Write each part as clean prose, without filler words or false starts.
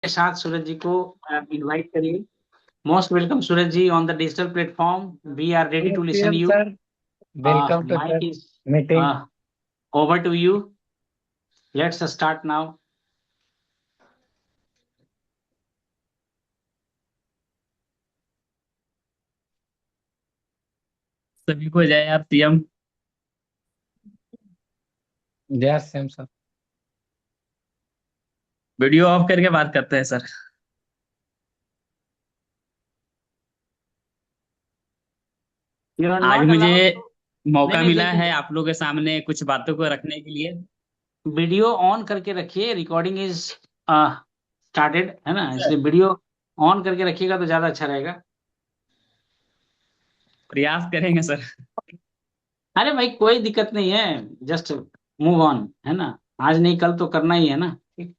के साथ सूरज जी को इनवाइट करिए। Most welcome Suraj ji on the digital platform. We are ready Hello, to listen PM you. sir. Welcome to mike the is meeting. Over to you. Let's start now. सभी को जय आप CM. Yes, same sir. Video off करके बात करते हैं sir. You are आज not मुझे अलाउड। नहीं मौका नहीं, मिला है देखिए, आप लोगों के सामने कुछ बातों को रखने के लिए। वीडियो ऑन करके रखिए। रिकॉर्डिंग इज स्टार्टेड है ना, इसलिए वीडियो ऑन करके रखिएगा तो ज्यादा अच्छा रहेगा। प्रयास करेंगे सर। अरे भाई कोई दिक्कत नहीं है, जस्ट मूव ऑन है ना। आज नहीं कल तो करना ही है ना। ठीक।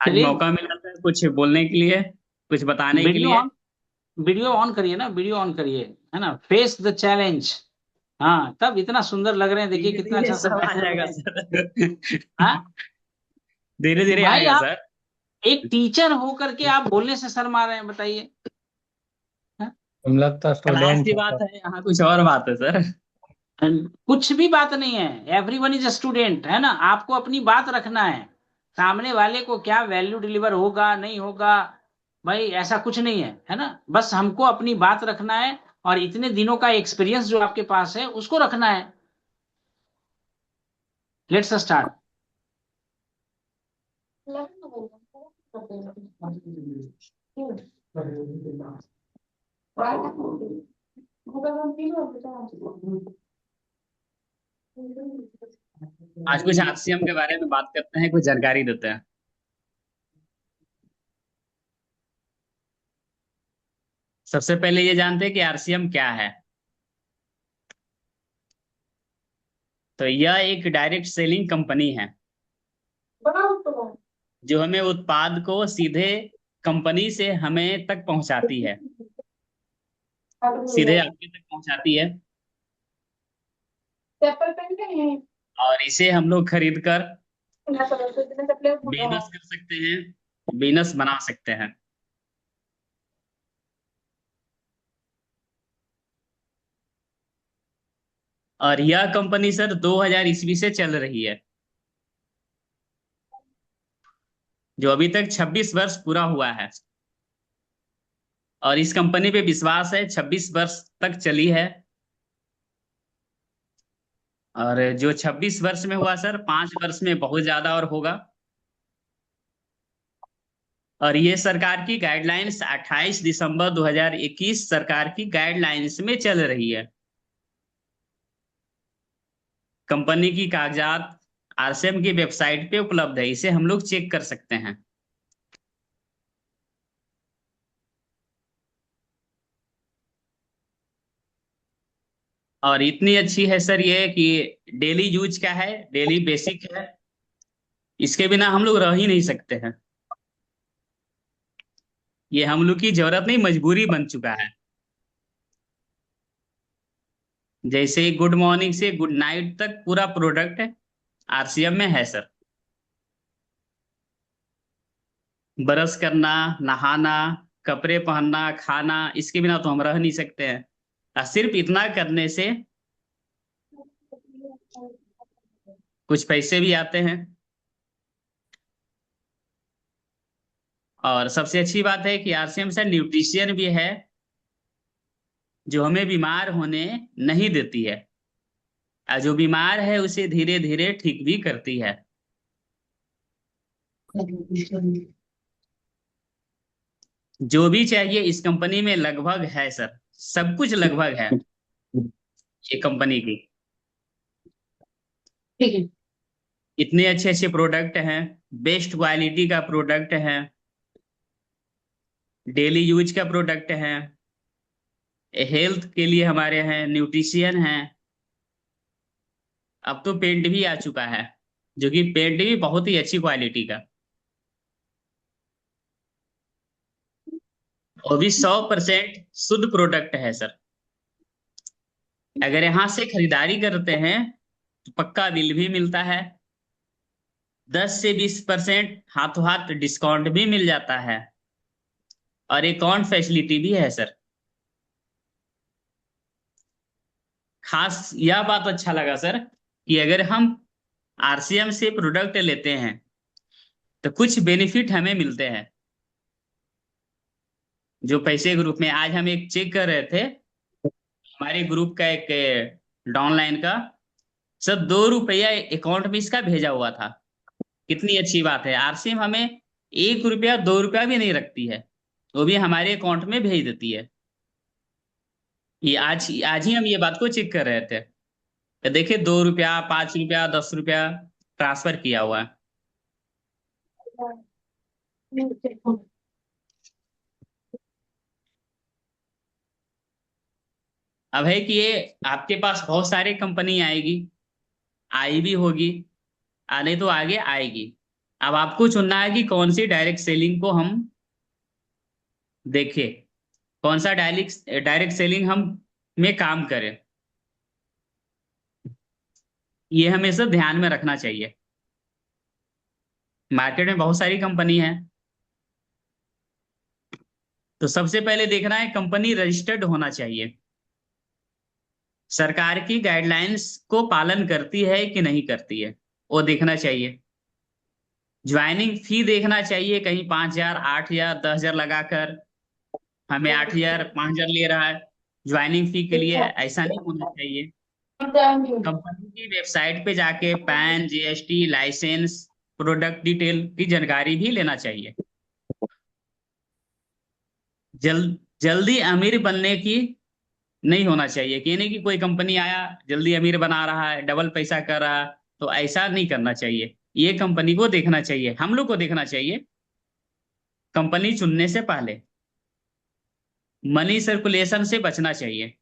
आज चलिए, मौका मिला था कुछ बोलने के लिए, कुछ बताने के वीडियो लिए। ऑन, वीडियो ऑन करिए ना, वीडियो ऑन करिए। है ना, फेस द चैलेंज। हाँ, तब इतना सुंदर लग रहे हैं, देखिए धीरे कितना धीरे अच्छा से सब आ बैठे हुए जाएगा हैं। सर। हाँ, धीरे धीरे भाई आएगा आप सर। एक टीचर होकर के आप बोलने से शर्मा रहे हैं, बताइए। हाँ? हम लोग तो क्लास स्टूडेंट की है बात सर. है, यहाँ कुछ और बात है सर। कुछ भी बात नहीं है, एवरीवन इज अ स्टूडेंट है ना। आपको अपनी बात रखना है। सामने वाले को क्या वैल्यू डिलीवर होगा नहीं होगा, भाई ऐसा कुछ नहीं है ना। बस हमको अपनी बात रखना है, और इतने दिनों का एक्सपीरियंस जो आपके पास है उसको रखना है। Let's start. आज कुछ आरसीएम के बारे में बात करते हैं, कुछ जानकारी देते हैं। सबसे पहले ये जानते हैं कि आरसीएम क्या है। तो यह एक डायरेक्ट सेलिंग कंपनी है जो हमें उत्पाद को सीधे कंपनी से हमें तक पहुंचाती है, सीधे आपके तक पहुंचाती है। और इसे हम लोग खरीद कर बिजनेस कर सकते हैं, बिजनेस बना सकते हैं। और यह कंपनी सर 2000 ईस्वी से चल रही है, जो अभी तक 26 वर्ष पूरा हुआ है। और इस कंपनी पे विश्वास है, 26 वर्ष तक चली है। और जो 26 वर्ष में हुआ सर, 5 वर्ष में बहुत ज्यादा और होगा। और ये सरकार की गाइडलाइंस 28 दिसंबर 2021 सरकार की गाइडलाइंस में चल रही है। कंपनी की कागजात आरसीएम की वेबसाइट पे उपलब्ध है, इसे हम लोग चेक कर सकते हैं। और इतनी अच्छी है सर ये कि डेली यूज का है, डेली बेसिक है। इसके बिना हम लोग रह ही नहीं सकते हैं। ये हम लोग की जरूरत नहीं, मजबूरी बन चुका है। जैसे गुड मॉर्निंग से गुड नाइट तक पूरा प्रोडक्ट आरसीएम में है सर। ब्रश करना, नहाना, कपड़े पहनना, खाना, इसके बिना तो हम रह नहीं सकते हैं। और सिर्फ इतना करने से कुछ पैसे भी आते हैं। और सबसे अच्छी बात है कि आरसीएम से न्यूट्रिशियन भी है, जो हमें बीमार होने नहीं देती है, और जो बीमार है उसे धीरे धीरे ठीक भी करती है। जो भी चाहिए इस कंपनी में लगभग है सर, सब कुछ लगभग है ये कंपनी की। ठीक है। इतने अच्छे अच्छे प्रोडक्ट हैं, बेस्ट क्वालिटी का प्रोडक्ट है, डेली यूज का प्रोडक्ट है, हेल्थ के लिए हमारे हैं, न्यूट्रिशियन है। अब तो पेंट भी आ चुका है, जो कि पेंट भी बहुत ही अच्छी क्वालिटी का। और भी 100% शुद्ध प्रोडक्ट है सर। अगर यहाँ से खरीदारी करते हैं तो पक्का बिल भी मिलता है, 10 से 20% हाथों हाथ डिस्काउंट भी मिल जाता है, और एक और फैसिलिटी भी है सर। खास यह बात अच्छा लगा सर कि अगर हम आरसीएम से प्रोडक्ट लेते हैं तो कुछ बेनिफिट हमें मिलते हैं, जो पैसे ग्रुप में आज हम एक चेक कर रहे थे, हमारे ग्रुप का एक डाउनलाइन का, सब 2 रुपया अकाउंट में इसका भेजा हुआ था। कितनी अच्छी बात है, आरसीएम हमें 1 रुपया 2 रुपया भी नहीं रखती है, वो भी हमारे अकाउंट में भेज देती है। ये आज आज ही हम ये बात को चेक कर रहे थे, तो देखिए 2 रुपया 5 रुपया 10 रुपया ट्रांसफर किया हुआ है। अब है कि ये आपके पास बहुत सारी कंपनी आएगी, आई भी होगी, आने तो आगे आएगी। अब आपको चुनना है कि कौन सी डायरेक्ट सेलिंग को हम देखें, कौन सा डायरेक्ट डायरेक्ट सेलिंग हम में काम करें। ये हमेशा ध्यान में रखना चाहिए। मार्केट में बहुत सारी कंपनी है, तो सबसे पहले देखना है कंपनी रजिस्टर्ड होना चाहिए, सरकार की गाइडलाइंस को पालन करती है कि नहीं करती है, वो देखना चाहिए। ज्वाइनिंग फी देखना चाहिए, कहीं 5,000 8,000 10,000 लगाकर हमें 8,000 5,000 ले रहा है ज्वाइनिंग फी के लिए, ऐसा नहीं होना चाहिए। कंपनी की वेबसाइट पे जाके PAN GST licence product detail की जानकारी भी लेना चाहिए। जल्दी अमीर बनने की नहीं होना चाहिए, कि नहीं कि कोई कंपनी आया जल्दी अमीर बना रहा है डबल पैसा कर रहा है, तो ऐसा नहीं करना चाहिए। ये कंपनी को देखना चाहिए, हम लोग को देखना चाहिए कंपनी चुनने से पहले, मनी सर्कुलेशन से बचना चाहिए,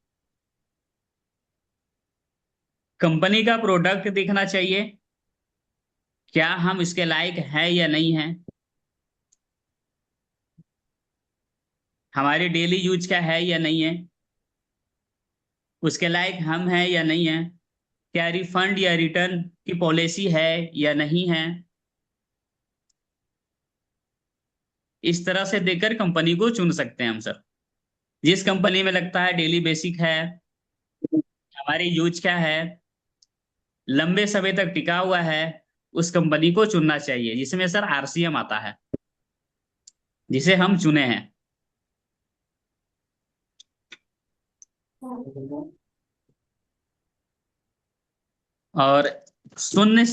कंपनी का प्रोडक्ट देखना चाहिए क्या हम इसके लायक है या नहीं है, हमारे डेली यूज का है या नहीं है, उसके लायक हम हैं या नहीं है, क्या रिफंड या रिटर्न की पॉलिसी है या नहीं है। इस तरह से देखकर कंपनी को चुन सकते हैं हम सर। जिस कंपनी में लगता है डेली बेसिक है, हमारे यूज क्या है, लंबे समय तक टिका हुआ है, उस कंपनी को चुनना चाहिए, जिसमें सर आरसीएम आता है, जिसे हम चुने हैं। और शून्य,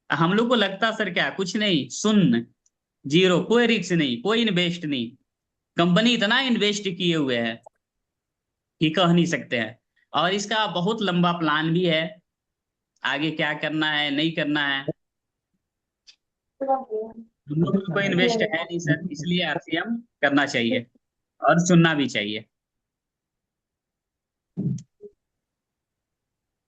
हम लोग को लगता सर क्या, कुछ नहीं, शून्य, जीरो, कोई रिस्क नहीं, कोई इन्वेस्ट नहीं, कंपनी इतना इन्वेस्ट किए हुए है कि कह नहीं सकते हैं, और इसका बहुत लंबा प्लान भी है, आगे क्या करना है नहीं करना है। हम लोग को कोई इन्वेस्ट है नहीं सर, इसलिए आरसीएम करना चाहिए और चुनना भी चाहिए।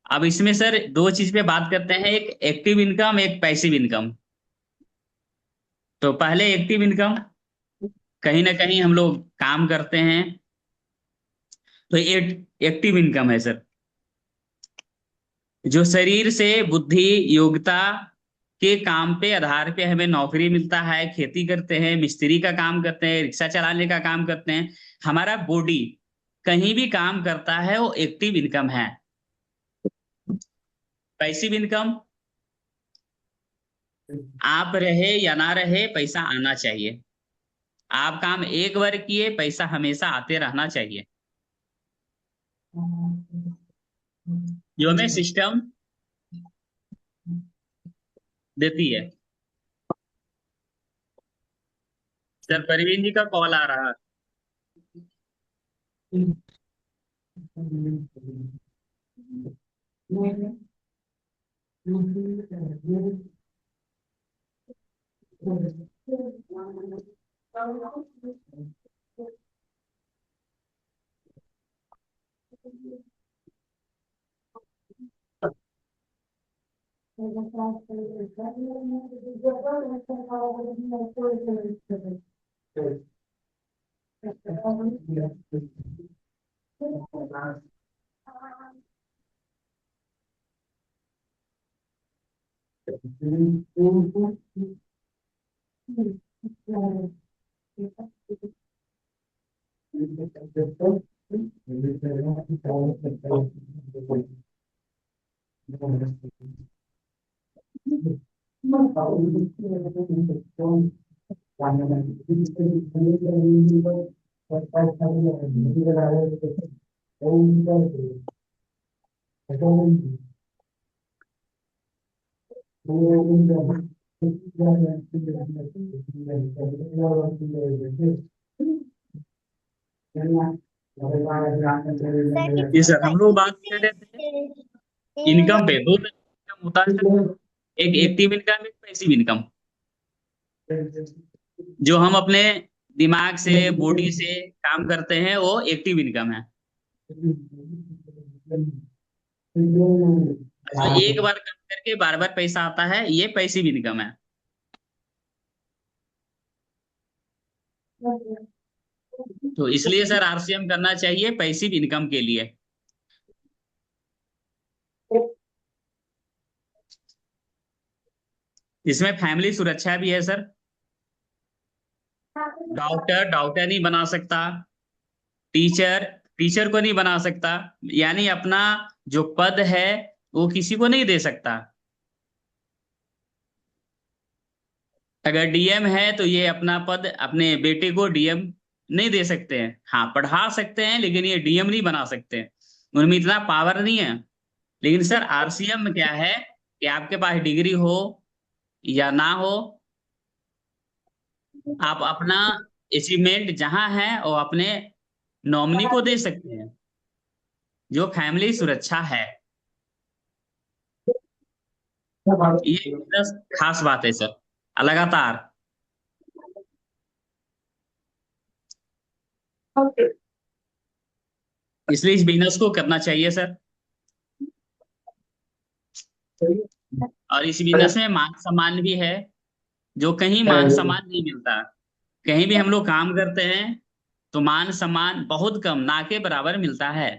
अब इसमें सर दो चीज पे बात करते हैं, एक एक्टिव इनकम एक पैसिव इनकम। तो पहले एक्टिव इनकम, कहीं ना कहीं हम लोग काम करते हैं, तो एक्टिव इनकम है सर, जो शरीर से बुद्धि योग्यता के काम पे आधार पे हमें नौकरी मिलता है, खेती करते हैं, मिस्त्री का काम करते हैं, रिक्शा चलाने का काम करते हैं, हमारा बॉडी कहीं भी काम करता है, वो एक्टिव इनकम है। पैसिव इनकम, आप रहे या ना रहे पैसा आना चाहिए, आप काम एक बार किए पैसा हमेशा आते रहना चाहिए, जो हमें सिस्टम देती है। सर परवीन जी का कॉल आ रहा है। जी सर, हम लोग बात कर रहे थे इनकम पे। दो तरह का इनकम होता है सर, एक एक्टिव इनकम, एक पैसिव इनकम। जो हम अपने दिमाग से, बॉडी से काम करते हैं, वो एक्टिव इनकम है। जो एक बार काम करके बार बार पैसा आता है, ये पैसिव इनकम है। तो इसलिए सर आरसीएम करना चाहिए पैसिव इनकम के लिए। इसमें फैमिली सुरक्षा भी है सर। डॉक्टर डॉक्टर नहीं बना सकता, टीचर टीचर को नहीं बना सकता, यानी अपना जो पद है वो किसी को नहीं दे सकता। अगर डीएम है तो ये अपना पद अपने बेटे को डीएम नहीं दे सकते हैं। हाँ, पढ़ा सकते हैं, लेकिन ये डीएम नहीं बना सकते। उनमें इतना पावर नहीं है। लेकिन सर आरसीएम में क्या है कि आपके पास डिग्री हो या ना हो, आप अपना अचीवमेंट जहां है वो अपने नॉमिनी को दे सकते हैं, जो फैमिली सुरक्षा है। ये बस खास बात है सर। लगातार इसलिए इस बिजनेस को करना चाहिए सर। और इस बिजनेस में मान सम्मान भी है, जो कहीं मान सम्मान नहीं मिलता। कहीं भी हम लोग काम करते हैं तो मान सम्मान बहुत कम, ना के बराबर मिलता है।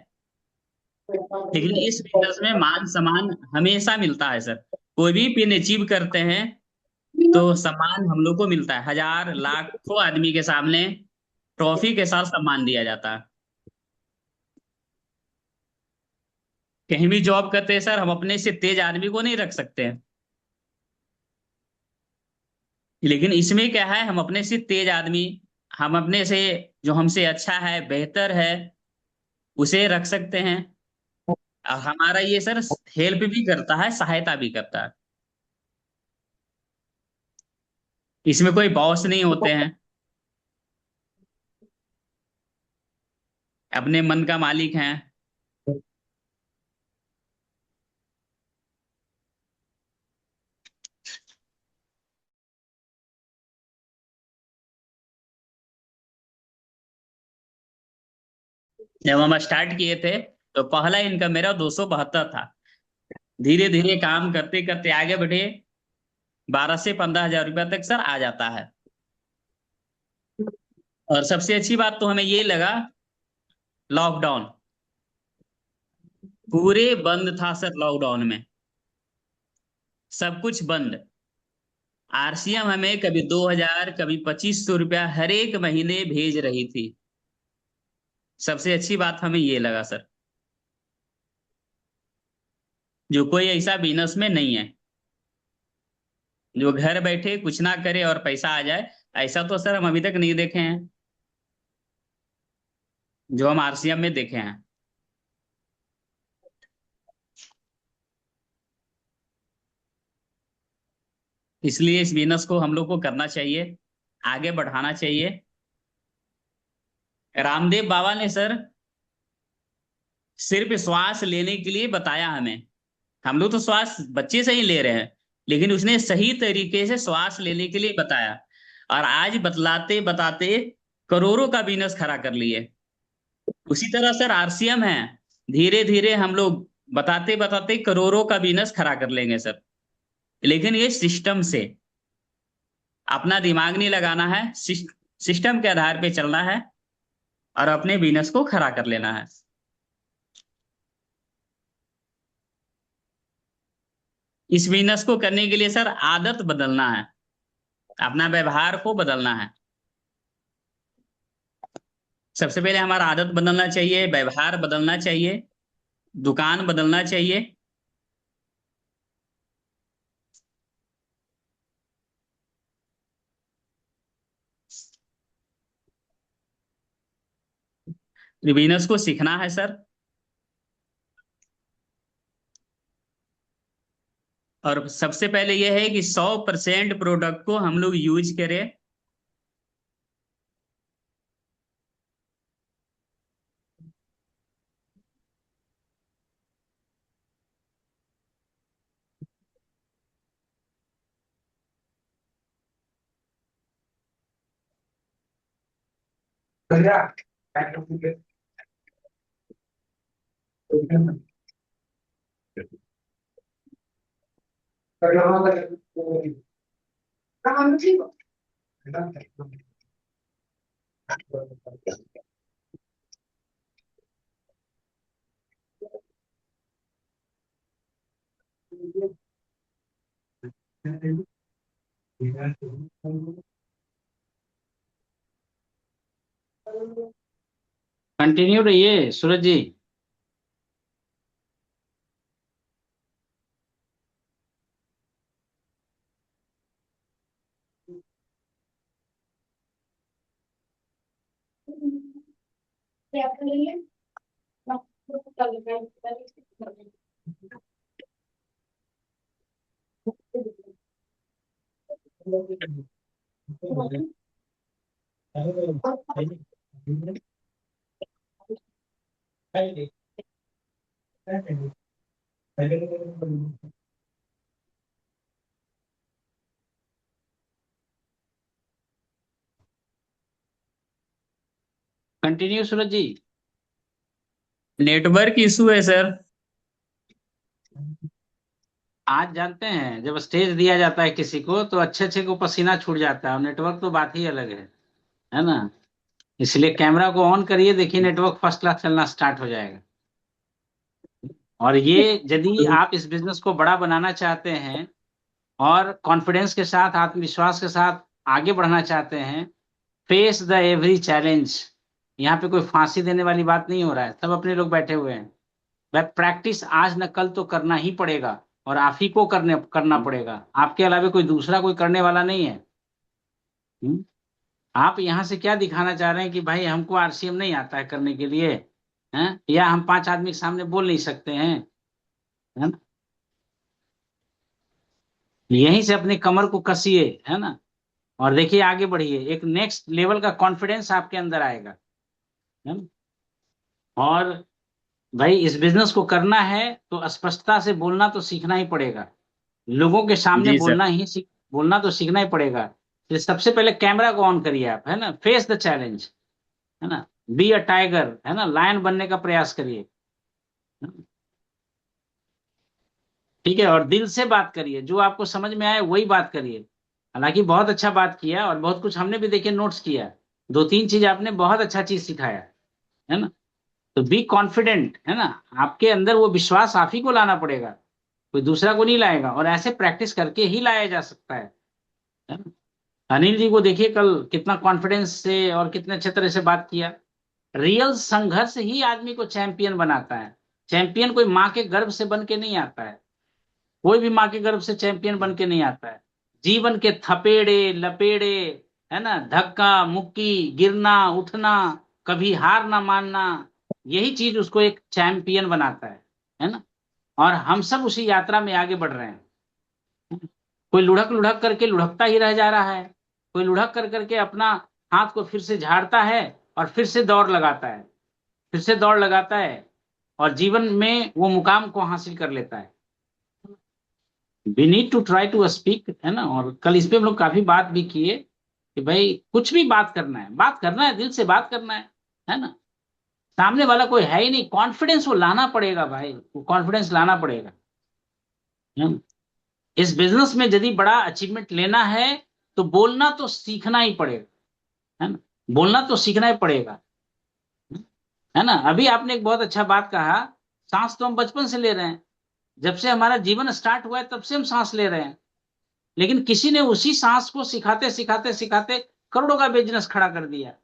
लेकिन इस बिजनेस में मान सम्मान हमेशा मिलता है सर। कोई भी पिन अचीव करते हैं तो सम्मान हम लोग को मिलता है। हजार लाखों आदमी के सामने ट्रॉफी के साथ सम्मान दिया जाता है। कहीं भी जॉब करते हैं सर, हम अपने से तेज आदमी को नहीं रख सकते हैं। लेकिन इसमें क्या है, हम अपने से तेज आदमी, हम अपने से जो हमसे अच्छा है, बेहतर है, उसे रख सकते हैं। और हमारा ये सर हेल्प भी करता है, सहायता भी करता है। इसमें कोई बॉस नहीं होते हैं, अपने मन का मालिक हैं। जब हम स्टार्ट किए थे तो पहला इनकम मेरा 272 था। धीरे धीरे काम करते करते आगे बढ़े, 12 से 15 हजार रुपया तक सर आ जाता है। और सबसे अच्छी बात तो हमें ये लगा, लॉकडाउन पूरे बंद था सर। लॉकडाउन में सब कुछ बंद। आरसीएम हमें कभी 2000, कभी 2500 रुपया हर एक महीने भेज रही थी। सबसे अच्छी बात हमें ये लगा सर, जो कोई ऐसा बिजनेस में नहीं है जो घर बैठे कुछ ना करे और पैसा आ जाए। ऐसा तो सर हम अभी तक नहीं देखे हैं, जो हम आरसीएम में देखे हैं। इसलिए इस बिजनेस को हम लोग को करना चाहिए, आगे बढ़ाना चाहिए। रामदेव बाबा ने सर सिर्फ श्वास लेने के लिए बताया हमें। हम लोग तो श्वास बच्चे से ही ले रहे हैं, लेकिन उसने सही तरीके से श्वास लेने के लिए बताया। और आज बतलाते बताते करोड़ों का बिजनेस खड़ा कर लिए। उसी तरह सर आरसीएम है, धीरे धीरे हम लोग बताते बताते करोड़ों का बिजनेस खड़ा कर लेंगे सर। लेकिन ये सिस्टम से, अपना दिमाग नहीं लगाना है, सिस्टम के आधार पे चलना है और अपने बिजनेस को खड़ा कर लेना है। इस बिजनेस को करने के लिए सर आदत बदलना है, अपना व्यवहार को बदलना है। सबसे पहले हमारा आदत बदलना चाहिए, व्यवहार बदलना चाहिए, दुकान बदलना चाहिए। बिजनेस को सीखना है सर, और सबसे पहले यह है कि 100% प्रोडक्ट को हम लोग यूज करें। कंटिन्यू रहिए सूरज जी। कंटिन्यू सूरज जी। नेटवर्क इशू है सर। आज जानते हैं जब स्टेज दिया जाता है किसी को तो अच्छे अच्छे को पसीना छूट जाता है, और नेटवर्क तो बात ही अलग है ना। इसलिए कैमरा को ऑन करिए, देखिए नेटवर्क फर्स्ट क्लास चलना स्टार्ट हो जाएगा। और ये यदि आप इस बिजनेस को बड़ा बनाना चाहते हैं और कॉन्फिडेंस के साथ, आत्मविश्वास के साथ आगे बढ़ना चाहते हैं, फेस द एवरी चैलेंज। यहाँ पे कोई फांसी देने वाली बात नहीं हो रहा है, सब अपने लोग बैठे हुए हैं। भाई प्रैक्टिस आज न कल तो करना ही पड़ेगा, और आप ही को करना पड़ेगा, आपके अलावा कोई दूसरा कोई करने वाला नहीं है। हम्म? आप यहाँ से क्या दिखाना चाह रहे हैं कि भाई हमको आरसीएम नहीं आता है करने के लिए, हैं? या हम 5 आदमी के सामने बोल नहीं सकते हैं, है ना। यहीं से अपनी कमर को कसिए, है ना, और देखिए आगे बढ़िए, एक नेक्स्ट लेवल का कॉन्फिडेंस आपके अंदर आएगा, है ना। और भाई इस बिजनेस को करना है तो स्पष्टता से बोलना तो सीखना ही पड़ेगा, लोगों के सामने जी सर। बोलना तो सीखना ही पड़ेगा। तो सबसे पहले कैमरा को ऑन करिए आप, है ना, फेस द चैलेंज, है ना, बी अ टाइगर, है ना, लायन बनने का प्रयास करिए। ठीक है, और दिल से बात करिए, जो आपको समझ में आए वही बात करिए। हालांकि बहुत अच्छा बात किया, और बहुत कुछ हमने भी देखे नोट्स किया, 2-3 चीज आपने बहुत अच्छा चीज सिखाया, है ना। तो बी कॉन्फिडेंट, है ना, आपके अंदर वो विश्वास आप ही को लाना पड़ेगा, कोई दूसरा को नहीं लाएगा, और ऐसे प्रैक्टिस करके ही लाया जा सकता है ना। अनिल जी को देखिए कल कितना कॉन्फिडेंस से और कितने अच्छे तरह से बात किया। रियल संघर्ष ही आदमी को चैंपियन बनाता है। चैंपियन कोई माँ के गर्भ से बन के नहीं आता है, कोई भी माँ के गर्भ से चैंपियन बन के नहीं आता है। जीवन के थपेड़े लपेड़े, है ना, धक्का मुक्की, गिरना उठना, कभी हार ना मानना, यही चीज उसको एक चैंपियन बनाता है ना। और हम सब उसी यात्रा में आगे बढ़ रहे हैं। कोई लुढ़क लुढ़क करके लुढ़कता ही रह जा रहा है, कोई लुढ़क कर करके अपना हाथ को फिर से झाड़ता है, और फिर से दौड़ लगाता है, फिर से दौड़ लगाता है, और जीवन में वो मुकाम को हासिल कर लेता है। We need to try to speak, है ना। और कल इस पे हम लोग काफी बात भी किए कि भाई कुछ भी बात करना है, बात करना है, दिल से बात करना है ना। सामने वाला कोई है ही नहीं, कॉन्फिडेंस वो लाना पड़ेगा भाई, वो कॉन्फिडेंस लाना पड़ेगा, है ना? इस बिजनेस में यदि बड़ा अचीवमेंट लेना है तो बोलना तो सीखना ही पड़ेगा, है ना, बोलना तो सीखना ही पड़ेगा, है ना। अभी आपने एक बहुत अच्छा बात कहा, सांस तो हम बचपन से ले रहे हैं, जब से हमारा जीवन स्टार्ट हुआ है तब से हम सांस ले रहे हैं, लेकिन किसी ने उसी सांस को सिखाते सिखाते सिखाते करोड़ों का बिजनेस खड़ा कर दिया।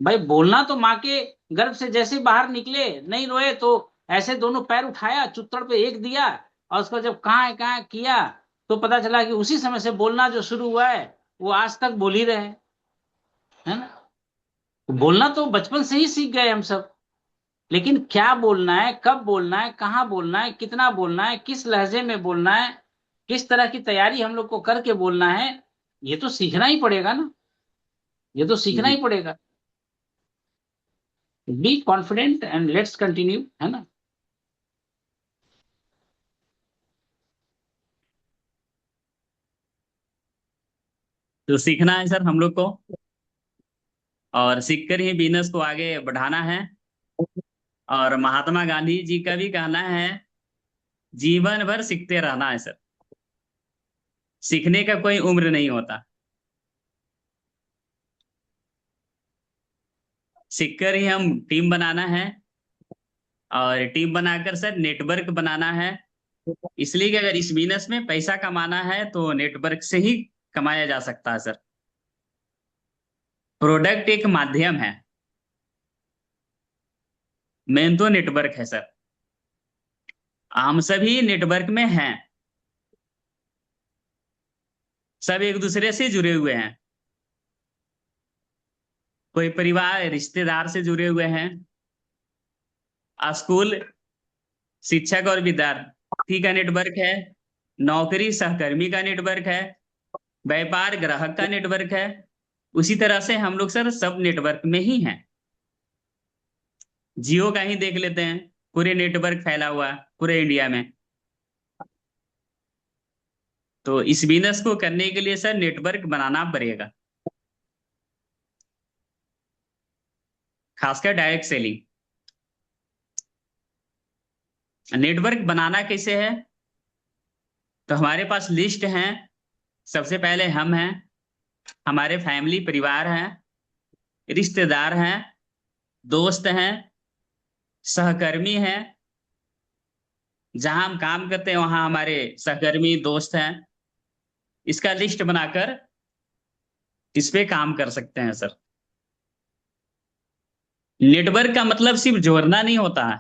भाई बोलना तो माँ के गर्भ से जैसे ही बाहर निकले नहीं रोए, तो ऐसे दोनों पैर उठाया, चुत्तड़ पे एक दिया, और उसको जब कहाँ है किया, तो पता चला कि उसी समय से बोलना जो शुरू हुआ है वो आज तक बोल ही रहे हैं, है ना। तो बोलना तो बचपन से ही सीख गए हम सब, लेकिन क्या बोलना है, कब बोलना है, कहाँ बोलना है, कितना बोलना है, किस लहजे में बोलना है, किस तरह की तैयारी हम लोग को करके बोलना है, ये तो सीखना ही पड़ेगा ना, ये तो सीखना जी। ही पड़ेगा। Be confident and let's continue, है ना। तो सीखना है सर हम लोग को, और सीखकर ही बिजनेस को आगे बढ़ाना है। और महात्मा गांधी जी का भी कहना है, जीवन भर सीखते रहना है सर। सीखने का कोई उम्र नहीं होता। सीखकर ही हम टीम बनाना है, और टीम बनाकर सर नेटवर्क बनाना है। इसलिए कि अगर इस बिजनेस में पैसा कमाना है तो नेटवर्क से ही कमाया जा सकता है सर। प्रोडक्ट एक माध्यम है, मेन तो नेटवर्क है सर। हम सभी नेटवर्क में हैं, सब एक दूसरे से जुड़े हुए हैं। कोई परिवार रिश्तेदार से जुड़े हुए हैं, स्कूल शिक्षक और विद्यार्थी का नेटवर्क है, नौकरी सहकर्मी का नेटवर्क है, व्यापार ग्राहक का नेटवर्क है। उसी तरह से हम लोग सर सब नेटवर्क में ही हैं। जियो का ही देख लेते हैं, पूरे नेटवर्क फैला हुआ है पूरे इंडिया में। तो इस बिजनेस को करने के लिए सर नेटवर्क बनाना पड़ेगा, खासकर डायरेक्ट सेलिंग। नेटवर्क बनाना कैसे है, तो हमारे पास लिस्ट है। सबसे पहले हम हैं, हमारे फैमिली परिवार हैं, रिश्तेदार हैं, दोस्त हैं, सहकर्मी हैं। जहां हम काम करते हैं वहां हमारे सहकर्मी दोस्त हैं। इसका लिस्ट बनाकर इस पे काम कर सकते हैं सर। नेटवर्क का मतलब सिर्फ जोड़ना नहीं होता है।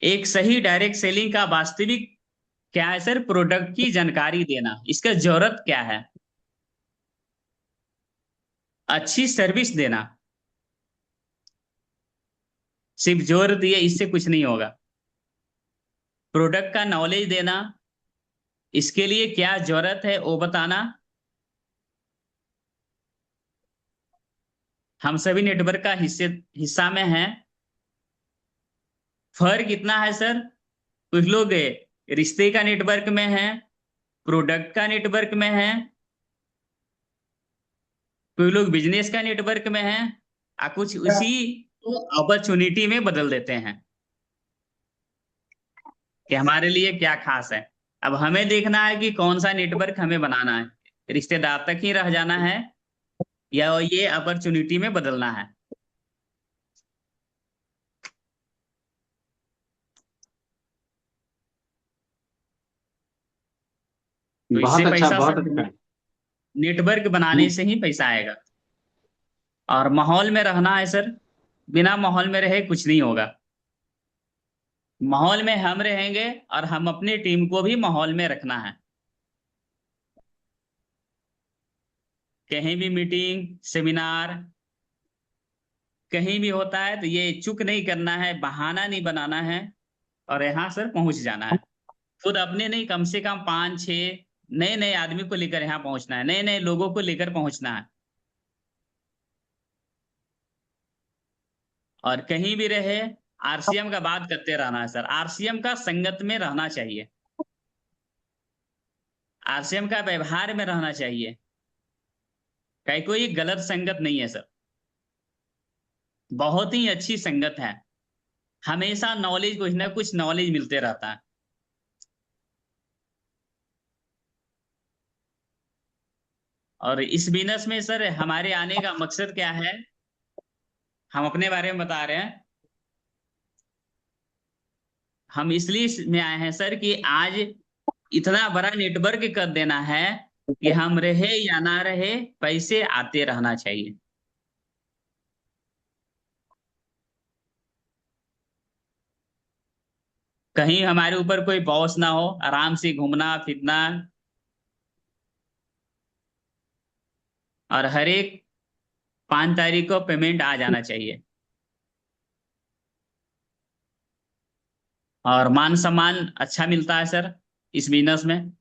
एक सही डायरेक्ट सेलिंग का वास्तविक क्या है सर, प्रोडक्ट की जानकारी देना, इसका जरूरत क्या है, अच्छी सर्विस देना। सिर्फ जोर दिए इससे कुछ नहीं होगा। प्रोडक्ट का नॉलेज देना, इसके लिए क्या जरूरत है वो बताना। हम सभी नेटवर्क का हिस्सा में हैं। फर्क इतना है सर, कुछ लोग रिश्ते का नेटवर्क में हैं, प्रोडक्ट का नेटवर्क में हैं, कुछ लोग बिजनेस का नेटवर्क में हैं, और कुछ उसी को अपॉर्चुनिटी में बदल देते हैं कि हमारे लिए क्या खास है। अब हमें देखना है कि कौन सा नेटवर्क हमें बनाना है, रिश्तेदार तक ही रह जाना है या ये अपॉर्चुनिटी में बदलना है। तो इससे बहुत अच्छा, पैसा बहुत सर, अच्छा। नेटवर्क बनाने से ही पैसा आएगा। और माहौल में रहना है सर, बिना माहौल में रहे कुछ नहीं होगा। माहौल में हम रहेंगे और हम अपनी टीम को भी माहौल में रखना है। कहीं भी मीटिंग सेमिनार कहीं भी होता है तो ये चुक नहीं करना है, बहाना नहीं बनाना है, और यहाँ सर पहुंच जाना है। खुद अपने नहीं, कम से कम 5-6 नए नए आदमी को लेकर यहाँ पहुंचना है, नए नए लोगों को लेकर पहुंचना है। और कहीं भी रहे आरसीएम का बात करते रहना है सर। आरसीएम का संगत में रहना चाहिए, आरसीएम का व्यवहार में रहना चाहिए। कहीं कोई गलत संगत नहीं है सर, बहुत ही अच्छी संगत है। हमेशा नॉलेज, कुछ ना कुछ नॉलेज मिलते रहता है। और इस बिजनेस में सर हमारे आने का मकसद क्या है, हम अपने बारे में बता रहे हैं। हम इसलिए में आए हैं सर कि आज इतना बड़ा नेटवर्क कर देना है कि हम रहे या ना रहे, पैसे आते रहना चाहिए। कहीं हमारे ऊपर कोई बॉस ना हो, आराम से घूमना फिरना, और हर एक 5 तारीख को पेमेंट आ जाना चाहिए, और मान सम्मान अच्छा मिलता है सर इस बिजनेस में।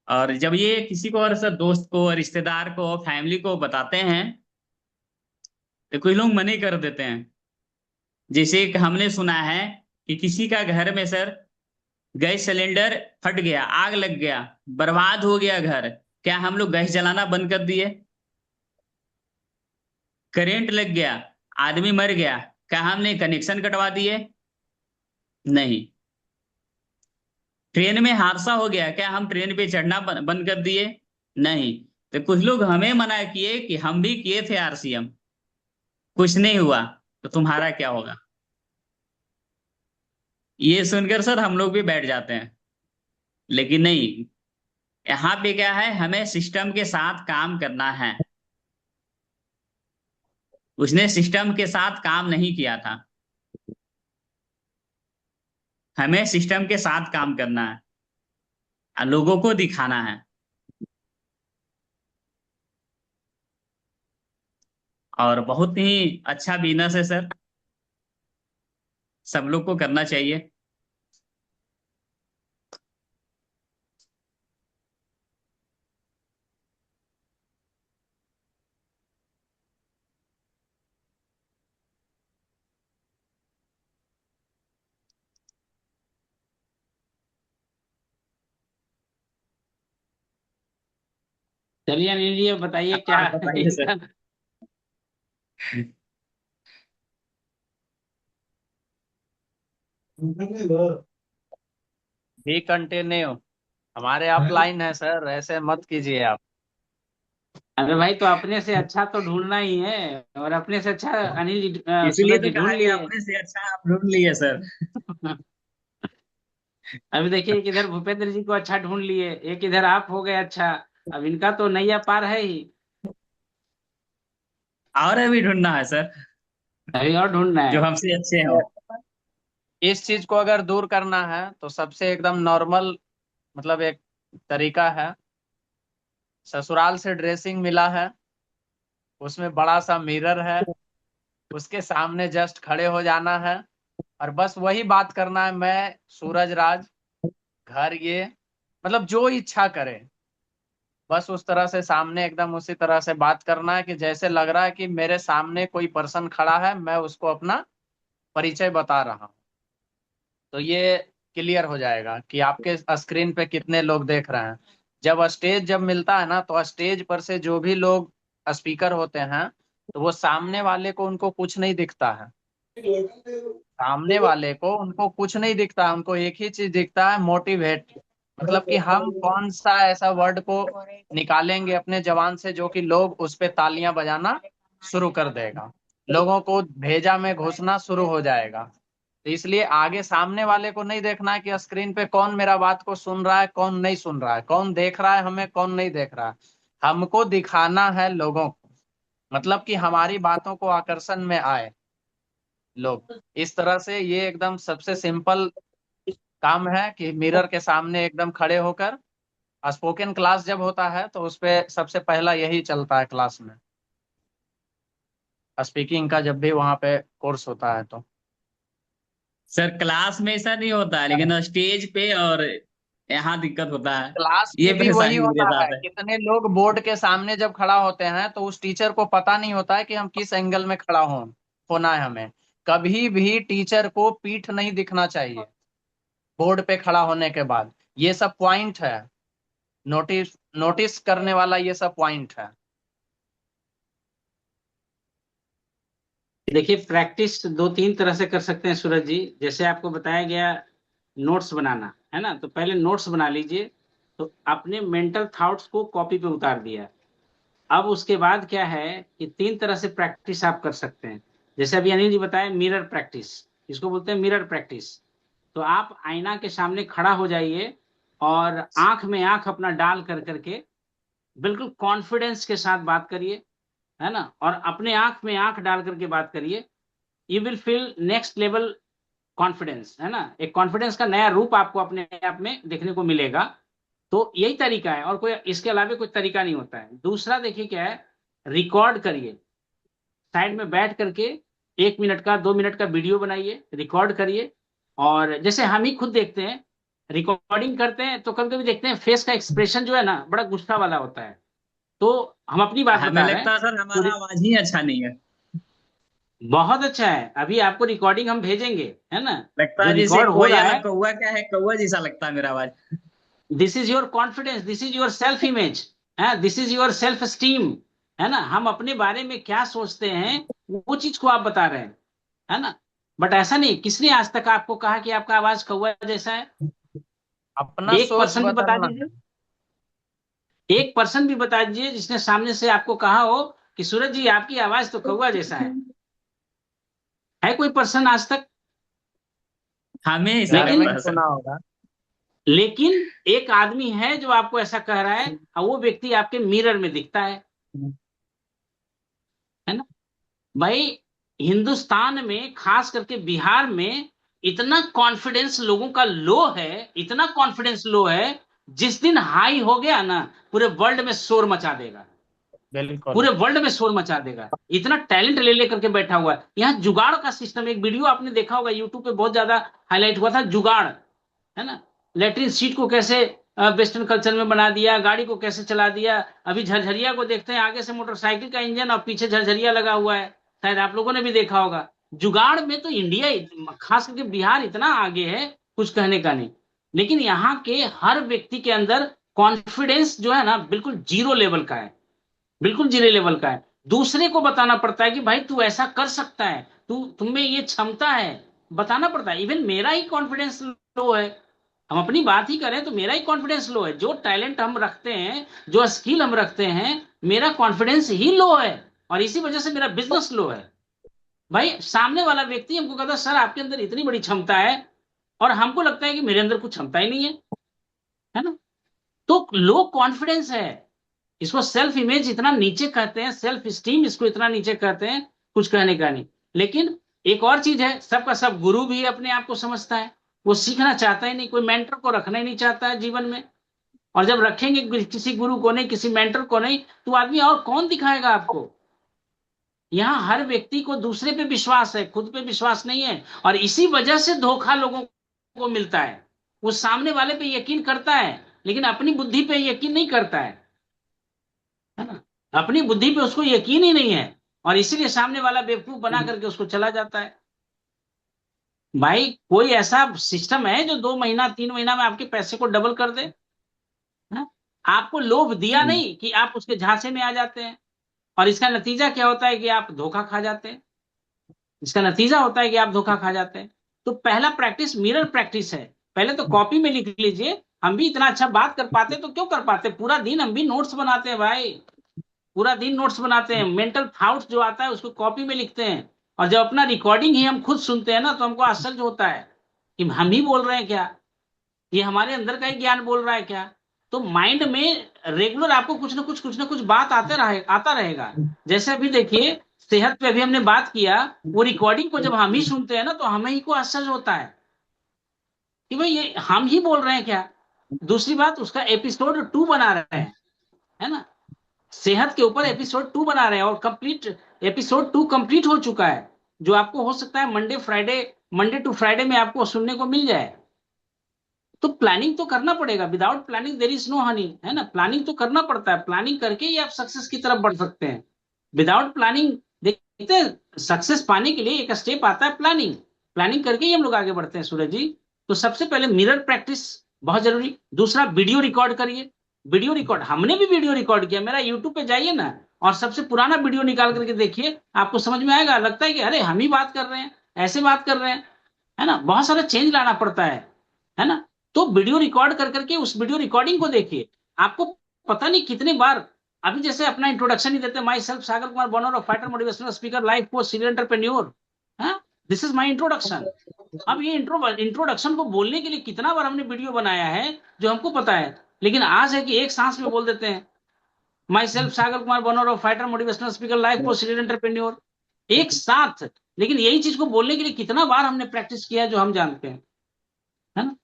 और जब ये किसी को और सर, दोस्त को, रिश्तेदार को, फैमिली को बताते हैं, तो कुछ लोग मना कर देते हैं। जैसे कि हमने सुना है कि किसी का घर में सर गैस सिलेंडर फट गया, आग लग गया, बर्बाद हो गया घर। क्या हम लोग गैस जलाना बंद कर दिए? करंट लग गया, आदमी मर गया, क्या हमने कनेक्शन कटवा दिए? नहीं। ट्रेन में हादसा हो गया, क्या हम ट्रेन पे चढ़ना बंद कर दिए? नहीं। तो कुछ लोग हमें मना किए कि हम भी किए थे आरसीएम, कुछ नहीं हुआ, तो तुम्हारा क्या होगा? ये सुनकर सर हम लोग भी बैठ जाते हैं। लेकिन नहीं, यहाँ पे क्या है, हमें सिस्टम के साथ काम करना है। उसने सिस्टम के साथ काम नहीं किया था, हमें सिस्टम के साथ काम करना है और लोगों को दिखाना है। और बहुत ही अच्छा बिजनेस है सर, सब लोग को करना चाहिए। चलिए अनिल जी, अब बताइए क्या आप बताइए सर। इनका। भी कंटिन्यू। हमारे अपलाइन है सर, ऐसे मत कीजिए आप। अरे भाई, तो अपने से अच्छा तो ढूंढना ही है, और अपने से अच्छा अनिल जी, इसलिए सूरज तो जी ढूंढ कहा कि लिए। अपने से अच्छा आप ढूंढ लिए सर। अभी देखिए, एक इधर भूपेंद्र जी को अच्छा ढूंढ लिए, एक इधर आप हो गए अच्छा। अब इनका तो नैया पार है ही। और अभी ढूंढना है सर, अभी और ढूंढना जो है। हमसे अच्छे हो। इस चीज को अगर दूर करना है तो सबसे एकदम नॉर्मल, मतलब एक तरीका है। ससुराल से ड्रेसिंग मिला है, उसमें बड़ा सा मिरर है, उसके सामने जस्ट खड़े हो जाना है और बस वही बात करना है, मैं सूरज राज, घर ये, मतलब जो इच्छा करे, बस उस तरह से सामने एकदम उसी तरह से बात करना है कि जैसे लग रहा है कि मेरे सामने कोई पर्सन खड़ा है, मैं उसको अपना परिचय बता रहा हूँ। तो ये क्लियर हो जाएगा कि आपके स्क्रीन पे कितने लोग देख रहे हैं। जब मिलता है ना, तो स्टेज पर से जो भी लोग स्पीकर होते हैं, तो वो सामने वाले को उनको कुछ नहीं दिखता है। सामने वाले को उनको कुछ नहीं दिखता, उनको एक ही चीज दिखता है, मोटिवेट। मतलब कि हम कौन सा ऐसा वर्ड को निकालेंगे अपने जबान से जो कि लोग उस पे तालियां बजाना शुरू कर देगा, लोगों को भेजा में घुसना शुरू हो जाएगा। तो इसलिए आगे सामने वाले को नहीं देखना है कि स्क्रीन पे कौन मेरा बात को सुन रहा है, कौन नहीं सुन रहा है, कौन देख रहा है हमें, कौन नहीं देख रहा है। हमको दिखाना है लोगों को, मतलब कि हमारी बातों को आकर्षण में आए लोग। इस तरह से ये एकदम सबसे सिंपल काम है कि मिरर के सामने एकदम खड़े होकर, स्पोकन क्लास जब होता है तो उस पे सबसे पहला यही चलता है क्लास में, स्पीकिंग का जब भी वहां पे कोर्स होता है तो। सर क्लास में ऐसा नहीं होता है, लेकिन स्टेज पे और यहाँ दिक्कत होता है। क्लास ये में भी वही परेशानी मेरे होता है, साथ है। कितने लोग बोर्ड के सामने जब खड़ा होते हैं तो उस टीचर को पता नहीं होता है कि हम किस एंगल में खड़ा होना है हमें। कभी भी टीचर को पीठ नहीं दिखना चाहिए बोर्ड पे खड़ा होने के बाद। ये सब पॉइंट है, नोटिस नोटिस करने वाला ये सब पॉइंट है। देखिए, प्रैक्टिस दो तीन तरह से कर सकते हैं सूरज जी। जैसे आपको बताया गया नोट्स बनाना है ना, तो पहले नोट्स बना लीजिए। तो अपने मेंटल थॉट्स को कॉपी पे उतार दिया। अब उसके बाद क्या है कि तीन तरह से प्रैक्टिस आप कर सकते हैं। जैसे अभी अनिल जी बताए, मिरर प्रैक्टिस, इसको बोलते हैं मिरर प्रैक्टिस। तो आप आईना के सामने खड़ा हो जाइए और आंख में आंख अपना डाल कर करके बिल्कुल कॉन्फिडेंस के साथ बात करिए, है ना, और अपने आंख में आंख डाल करके बात करिए। You will feel next level confidence, है ना, एक कॉन्फिडेंस का नया रूप आपको अपने आप में देखने को मिलेगा। तो यही तरीका है, और कोई इसके अलावा कोई तरीका नहीं होता है। दूसरा देखिए क्या है, रिकॉर्ड करिए, साइड में बैठ करके 1 मिनट का 2 मिनट का वीडियो बनाइए, रिकॉर्ड करिए। और जैसे हम ही खुद देखते हैं, रिकॉर्डिंग करते हैं तो कभी कभी देखते हैं फेस का एक्सप्रेशन जो है ना बड़ा गुस्सा वाला होता है। तो हम अपनी बात हमें बता रहे लगता हैं। है सर तो हमारा आवाज ही अच्छा नहीं है। बहुत अच्छा है, अभी आपको रिकॉर्डिंग हम भेजेंगे, है ना, लगता जो है जैसे रिकॉर्ड हो रहा कोयल है। कौवा, क्या है, कौवा जैसा लगता है मेरा आवाज। This is your confidence, this is your self image, है, this is your self esteem, है ना। हम अपने बारे में क्या सोचते हैं वो चीज को आप बता रहे हैं, है ना। बट ऐसा नहीं, किसने आज तक आपको कहा कि आपका आवाज कौवा जैसा है? अपना एक सोच पर्सन भी बता बदलना दीजिए, है। एक पर्सन भी बता दीजिए जिसने सामने से आपको कहा हो कि सूरज जी आपकी आवाज तो कौवा जैसा है कोई पर्सन आज तक? हमें ऐसा घर में लेकिन लगता ही है सुना सर। होगा। लेकिन एक आदमी है जो आपको ऐसा कह रहा है, और वो व्यक्ति आपके मिरर में दिखता है ना। भाई, हिंदुस्तान में खास करके बिहार में इतना कॉन्फिडेंस लोगों का लो है, इतना कॉन्फिडेंस लो है, जिस दिन हाई हो गया ना पूरे वर्ल्ड में शोर मचा देगा, बिल्कुल। पूरे वर्ल्ड में शोर मचा देगा। इतना टैलेंट ले लेकर के बैठा हुआ है। यहाँ जुगाड़ का सिस्टम, एक वीडियो आपने देखा होगा यूट्यूब पे बहुत ज्यादा हाईलाइट हुआ था, जुगाड़, है ना। लेट्रिन सीट को कैसे वेस्टर्न कल्चर में बना दिया, गाड़ी को कैसे चला दिया। अभी झरझरिया को देखते हैं, आगे से मोटरसाइकिल का इंजन और पीछे झरझरिया लगा हुआ है, शायद आप लोगों ने भी देखा होगा। जुगाड़ में तो इंडिया खास करके बिहार इतना आगे है, कुछ कहने का नहीं। लेकिन यहाँ के हर व्यक्ति के अंदर कॉन्फिडेंस जो है ना बिल्कुल जीरो लेवल का है, बिल्कुल जीरो लेवल का है। दूसरे को बताना पड़ता है कि भाई तू ऐसा कर सकता है, तू तुम्हें ये क्षमता है, बताना पड़ता है। इवन मेरा ही कॉन्फिडेंस लो है, हम अपनी बात ही करें तो मेरा ही कॉन्फिडेंस लो है। जो टैलेंट हम रखते हैं, जो स्किल हम रखते हैं, मेरा कॉन्फिडेंस ही लो है, और इसी वजह से मेरा बिजनेस लो है। भाई, सामने वाला व्यक्ति हमको कहता है सर आपके अंदर इतनी बड़ी क्षमता है, और हमको लगता है कि मेरे अंदर कुछ क्षमता ही नहीं है ना। तो लो कॉन्फिडेंस है, इसको सेल्फ इमेज इतना नीचे कहते हैं, सेल्फ स्टीम इसको इतना नीचे कहते हैं, कुछ कहने का नहीं। लेकिन एक और चीज है, सबका सब गुरु भी अपने आप को समझता है, वो सीखना चाहता ही नहीं, कोई मेंटर को रखना ही नहीं चाहता है जीवन में। और जब रखेंगे किसी गुरु को नहीं, किसी मेंटर को नहीं, तो आदमी और कौन दिखाएगा आपको? यहाँ हर व्यक्ति को दूसरे पे विश्वास है, खुद पे विश्वास नहीं है, और इसी वजह से धोखा लोगों को मिलता है। वो सामने वाले पे यकीन करता है, लेकिन अपनी बुद्धि पे यकीन नहीं करता है ना। अपनी बुद्धि पे उसको यकीन ही नहीं है, और इसीलिए सामने वाला बेवकूफ बना करके उसको चला जाता है। भाई, कोई ऐसा सिस्टम है जो 2 महीना 3 महीना में आपके पैसे को डबल कर दे? हाँ? आपको लोभ दिया नहीं कि आप उसके झांसे में आ जाते हैं, और इसका नतीजा क्या होता है कि आप धोखा खा जाते हैं। इसका नतीजा होता है कि आप धोखा खा जाते हैं। तो पहला प्रैक्टिस मिरर प्रैक्टिस है। पहले तो कॉपी में लिख लीजिए। हम भी इतना अच्छा बात कर पाते तो क्यों कर पाते, पूरा दिन हम भी नोट्स बनाते हैं भाई, पूरा दिन नोट्स बनाते हैं। मेंटल थॉट्स जो आता है उसको कॉपी में लिखते हैं, और जब अपना रिकॉर्डिंग ही हम खुद सुनते हैं ना तो हमको आश्चर्य होता है कि हम ही बोल रहे हैं क्या, ये हमारे अंदर का ही ज्ञान बोल रहा है क्या। तो माइंड में रेगुलर आपको कुछ ना कुछ बात आता रहेगा। जैसे अभी देखिए, सेहत पे अभी हमने बात किया, वो रिकॉर्डिंग को जब हम ही सुनते हैं ना तो हमें ही को आश्चर्य होता है कि भाई ये हम ही बोल रहे हैं क्या। दूसरी बात, उसका एपिसोड 2 बना रहे हैं, है ना, सेहत के ऊपर एपिसोड 2 बना रहे हैं, और कंप्लीट एपिसोड 2 कंप्लीट हो चुका है, जो आपको हो सकता है मंडे टू फ्राइडे में आपको सुनने को मिल जाए। तो प्लानिंग तो करना पड़ेगा, without planning there is no honey, है ना। प्लानिंग तो करना पड़ता है, प्लानिंग करके ही आप सक्सेस की तरफ बढ़ सकते हैं। विदाउट प्लानिंग, देखते हैं सक्सेस पाने के लिए एक स्टेप आता है प्लानिंग, प्लानिंग करके ही हम लोग आगे बढ़ते हैं सूरज जी। तो सबसे पहले मिरर प्रैक्टिस बहुत जरूरी। दूसरा, वीडियो रिकॉर्ड करिए। वीडियो रिकॉर्ड, हमने भी वीडियो रिकॉर्ड किया, मेरा यूट्यूब पे जाइए ना, और सबसे पुराना वीडियो निकाल करके देखिए, आपको समझ में आएगा। लगता है कि अरे हम ही बात कर रहे हैं, ऐसे बात कर रहे हैं, है ना। बहुत सारा चेंज लाना पड़ता है ना। तो वीडियो रिकॉर्ड कर करके उस वीडियो रिकॉर्डिंग को देखिए, आपको पता नहीं कितने बार। अभी जैसे अपना इंट्रोडक्शन ही देते हैं, myself Sagar Kumar Banor, fighter, motivational speaker, life coach, serial entrepreneur, this is my introduction. अब ये इंट्रोडक्शन को बोलने के लिए कितना बार हमने वीडियो बनाया है जो हमको पता है, लेकिन आज है कि एक सांस में बोल देते हैं, myself Sagar Kumar Banor, fighter, motivational speaker, life coach, serial entrepreneur, एक साथ। लेकिन यही चीज को बोलने के लिए कितना बार हमने प्रैक्टिस किया है जो हम जानते हैं, है ना।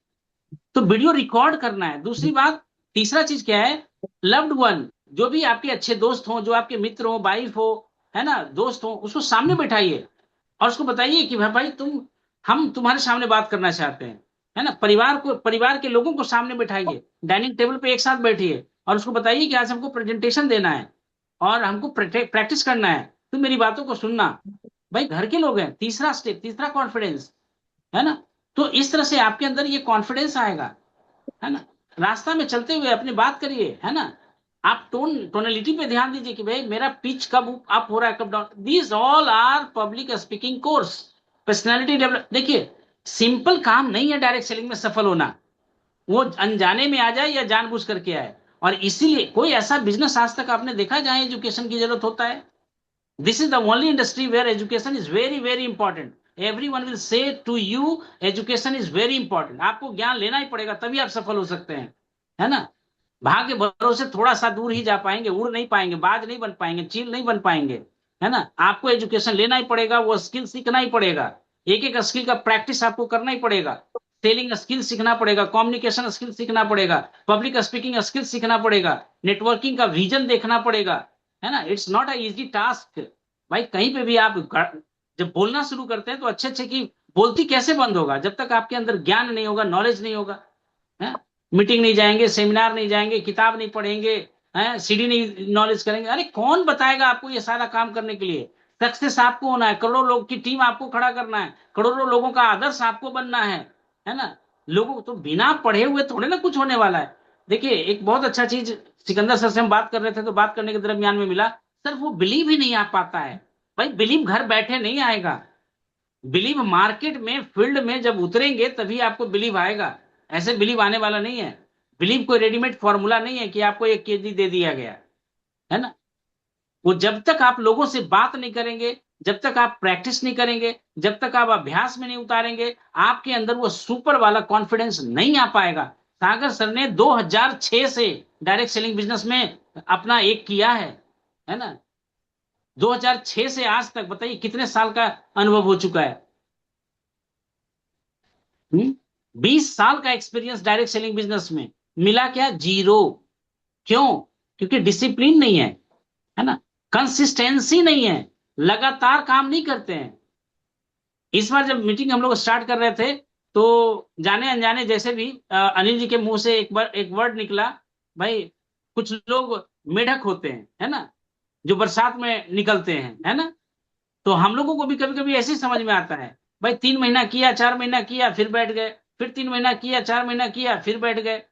तो वीडियो रिकॉर्ड करना है। दूसरी बात, तीसरा चीज क्या है, लव्ड वन, जो भी आपके अच्छे दोस्त हो, जो आपके मित्र हो, वाइफ हो, है ना, दोस्त हो, उसको सामने बैठाइए और उसको बताइए कि भाई हम तुम्हारे सामने बात करना चाहते हैं, है ना। परिवार के लोगों को सामने बैठाइए, डाइनिंग टेबल पे एक साथ बैठिए और उसको बताइए कि आज हमको प्रेजेंटेशन देना है और हमको प्रैक्टिस करना है, तुम मेरी बातों को सुनना। भाई घर के लोग हैं। तीसरा स्टेप, तीसरा कॉन्फिडेंस, है ना। तो इस तरह से आपके अंदर ये कॉन्फिडेंस आएगा, है ना। रास्ता में चलते हुए अपनी बात करिए, है ना। आप टोनलिटी पे ध्यान दीजिए कि भाई मेरा पिच कब अप हो रहा है, कब down. These all are public speaking course, personality develop. देखिए, सिंपल काम नहीं है डायरेक्ट सेलिंग में सफल होना, वो अनजाने में आ जाए या जानबूझ करके आए। और इसीलिए कोई ऐसा बिजनेस आज तक आपने देखा है जहां एजुकेशन की जरूरत होता है? This is the only industry where education is very, very important. Everyone will say to you, education is very important. आपको ज्ञान लेना ही पड़ेगा, तभी आप सफल हो सकते हैं, है ना। भाग्य भरोसे थोड़ा सा दूर ही जा पाएंगे, उड़ नहीं पाएंगे, बाज नहीं बन पाएंगे, चील नहीं बन पाएंगे, है ना। आपको एजुकेशन लेना ही पड़ेगा, वो स्किल सीखना ही पड़ेगा, एक एक स्किल का प्रैक्टिस आपको करना ही पड़ेगा। सेलिंग स्किल सीखना पड़ेगा, कम्युनिकेशन स्किल सीखना पड़ेगा, पब्लिक स्पीकिंग स्किल सीखना पड़ेगा, नेटवर्किंग का विजन देखना पड़ेगा, है ना। It's not a easy task. भाई कहीं पे भी आप जब बोलना शुरू करते हैं तो अच्छे अच्छे की बोलती कैसे बंद होगा जब तक आपके अंदर ज्ञान नहीं होगा, नॉलेज नहीं होगा, है। मीटिंग नहीं जाएंगे, सेमिनार नहीं जाएंगे, किताब नहीं पढ़ेंगे, है, सीडी नहीं नॉलेज करेंगे, अरे कौन बताएगा आपको ये सारा काम करने के लिए? सक्सेस आपको होना है, करोड़ों लोग की टीम आपको खड़ा करना है, करोड़ों लोगों का आदर्श आपको बनना है ना। लोगों तो बिना पढ़े हुए थोड़े ना कुछ होने वाला है। देखिए, एक बहुत अच्छा चीज सिकंदर सर से हम बात कर रहे थे तो बात करने के दरमियान में मिला, सर वो बिलीव ही नहीं आ पाता है। भाई बिलीव घर बैठे नहीं आएगा, बिलीव मार्केट में, फील्ड में जब उतरेंगे तभी आपको बिलीव आएगा, ऐसे बिलीव आने वाला नहीं है। बिलीव कोई रेडीमेड फॉर्मूला नहीं है कि आपको 1 केजी दे दिया गया, है ना। वो जब तक आप लोगों से बात नहीं करेंगे, जब तक आप प्रैक्टिस नहीं करेंगे, जब तक आप अभ्यास में नहीं उतारेंगे, आपके अंदर वो सुपर वाला कॉन्फिडेंस नहीं आ पाएगा। सागर सर ने 2006 से डायरेक्ट सेलिंग बिजनेस में अपना एक किया है ना। 2006 से आज तक बताइए कितने साल का अनुभव हो चुका है? 20 साल का एक्सपीरियंस डायरेक्ट सेलिंग बिजनेस में। मिला क्या? जीरो। क्यों? क्योंकि डिसिप्लिन नहीं है ना, कंसिस्टेंसी नहीं है, लगातार काम नहीं करते हैं। इस बार जब मीटिंग हम लोग स्टार्ट कर रहे थे तो जाने अनजाने जैसे भी अनिल जी के मुंह से एक वर्ड निकला, भाई कुछ लोग मेढक होते हैं, है ना, जो बरसात में निकलते हैं, है ना। तो हम लोगों को भी कभी कभी ऐसे समझ में आता है, भाई 3 महीना किया, 4 महीना किया, फिर बैठ गए, फिर 3 महीना किया, 4 महीना किया, फिर बैठ गए,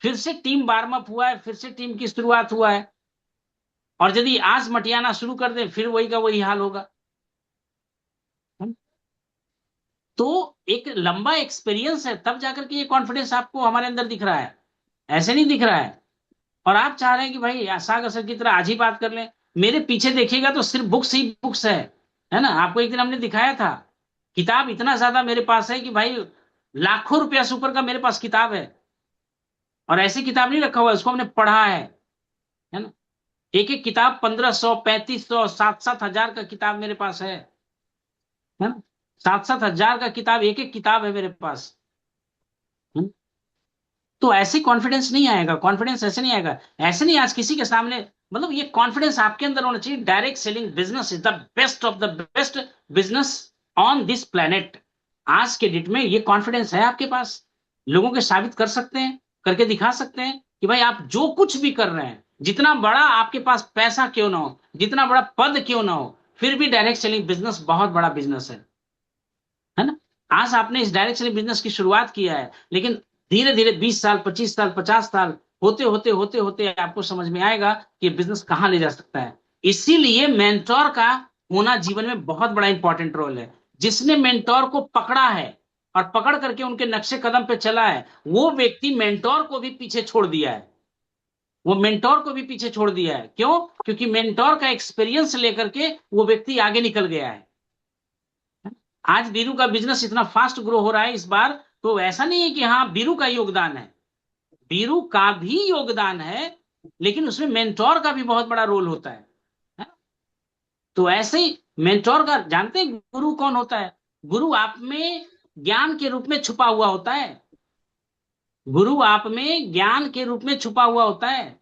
फिर से टीम वार्म अप हुआ है, फिर से टीम की शुरुआत हुआ है। और यदि आज मटियाना शुरू कर दें फिर वही का वही हाल होगा। तो एक लंबा एक्सपीरियंस है तब जाकर के ये कॉन्फिडेंस आपको हमारे अंदर दिख रहा है, ऐसे नहीं दिख रहा है। और आप चाह रहे हैं कि भाई सागर सर की तरह आज ही बात कर लें। मेरे पीछे देखिएगा तो सिर्फ बुक्स ही बुक्स है ना। आपको एक दिन हमने दिखाया था, किताब इतना ज्यादा मेरे पास है कि भाई लाखों रुपया से ऊपर का मेरे पास किताब है। और ऐसी किताब नहीं रखा हुआ है, उसको हमने पढ़ा है ना। एक एक किताब 1500, 3500, 7-7 हजार का किताब मेरे पास है ना। 7-7 हजार का किताब, एक एक किताब है मेरे पास। तो ऐसे कॉन्फिडेंस नहीं आएगा, कॉन्फिडेंस ऐसे नहीं आएगा, ऐसे नहीं आज किसी के सामने। मतलब ये कॉन्फिडेंस आपके अंदर होना चाहिए। Direct selling business is the best of the best business on this planet. आज के डेट में ये कॉन्फिडेंस है आपके पास, लोगों के साबित कर सकते हैं, करके दिखा सकते हैं कि भाई आप जो कुछ भी कर रहे हैं, जितना बड़ा आपके पास पैसा क्यों ना हो, जितना बड़ा पद क्यों ना हो, फिर भी डायरेक्ट सेलिंग बिजनेस बहुत बड़ा बिजनेस है ना। आज आपने इस डायरेक्ट सेलिंग बिजनेस की शुरुआत किया है, लेकिन धीरे धीरे 20 साल, 25 साल, 50 साल होते होते होते होते आपको समझ में आएगा कि बिजनेस कहाँ ले जा सकता है। इसीलिए मेंटोर का होना जीवन में बहुत बड़ा इंपॉर्टेंट रोल है। जिसने मेंटोर को पकड़ा है और पकड़ करके उनके नक्शे कदम पे चला है, वो व्यक्ति मेंटोर को भी पीछे छोड़ दिया है। वो मेंटोर को भी पीछे छोड़ दिया है। क्यों? क्योंकि मेंटोर का एक्सपीरियंस लेकर के वो व्यक्ति आगे निकल गया है। आज बीरू का बिजनेस इतना फास्ट ग्रो हो रहा है इस बार, तो ऐसा नहीं है कि हाँ बीरू का योगदान है, बीरू का भी योगदान है, लेकिन उसमें मेंटोर का भी बहुत बड़ा रोल होता है? तो ऐसे ही मेंटोर का, जानते हैं गुरु कौन होता है? गुरु आप में ज्ञान के रूप में छुपा हुआ होता है। गुरु आप में ज्ञान के रूप में छुपा हुआ होता है।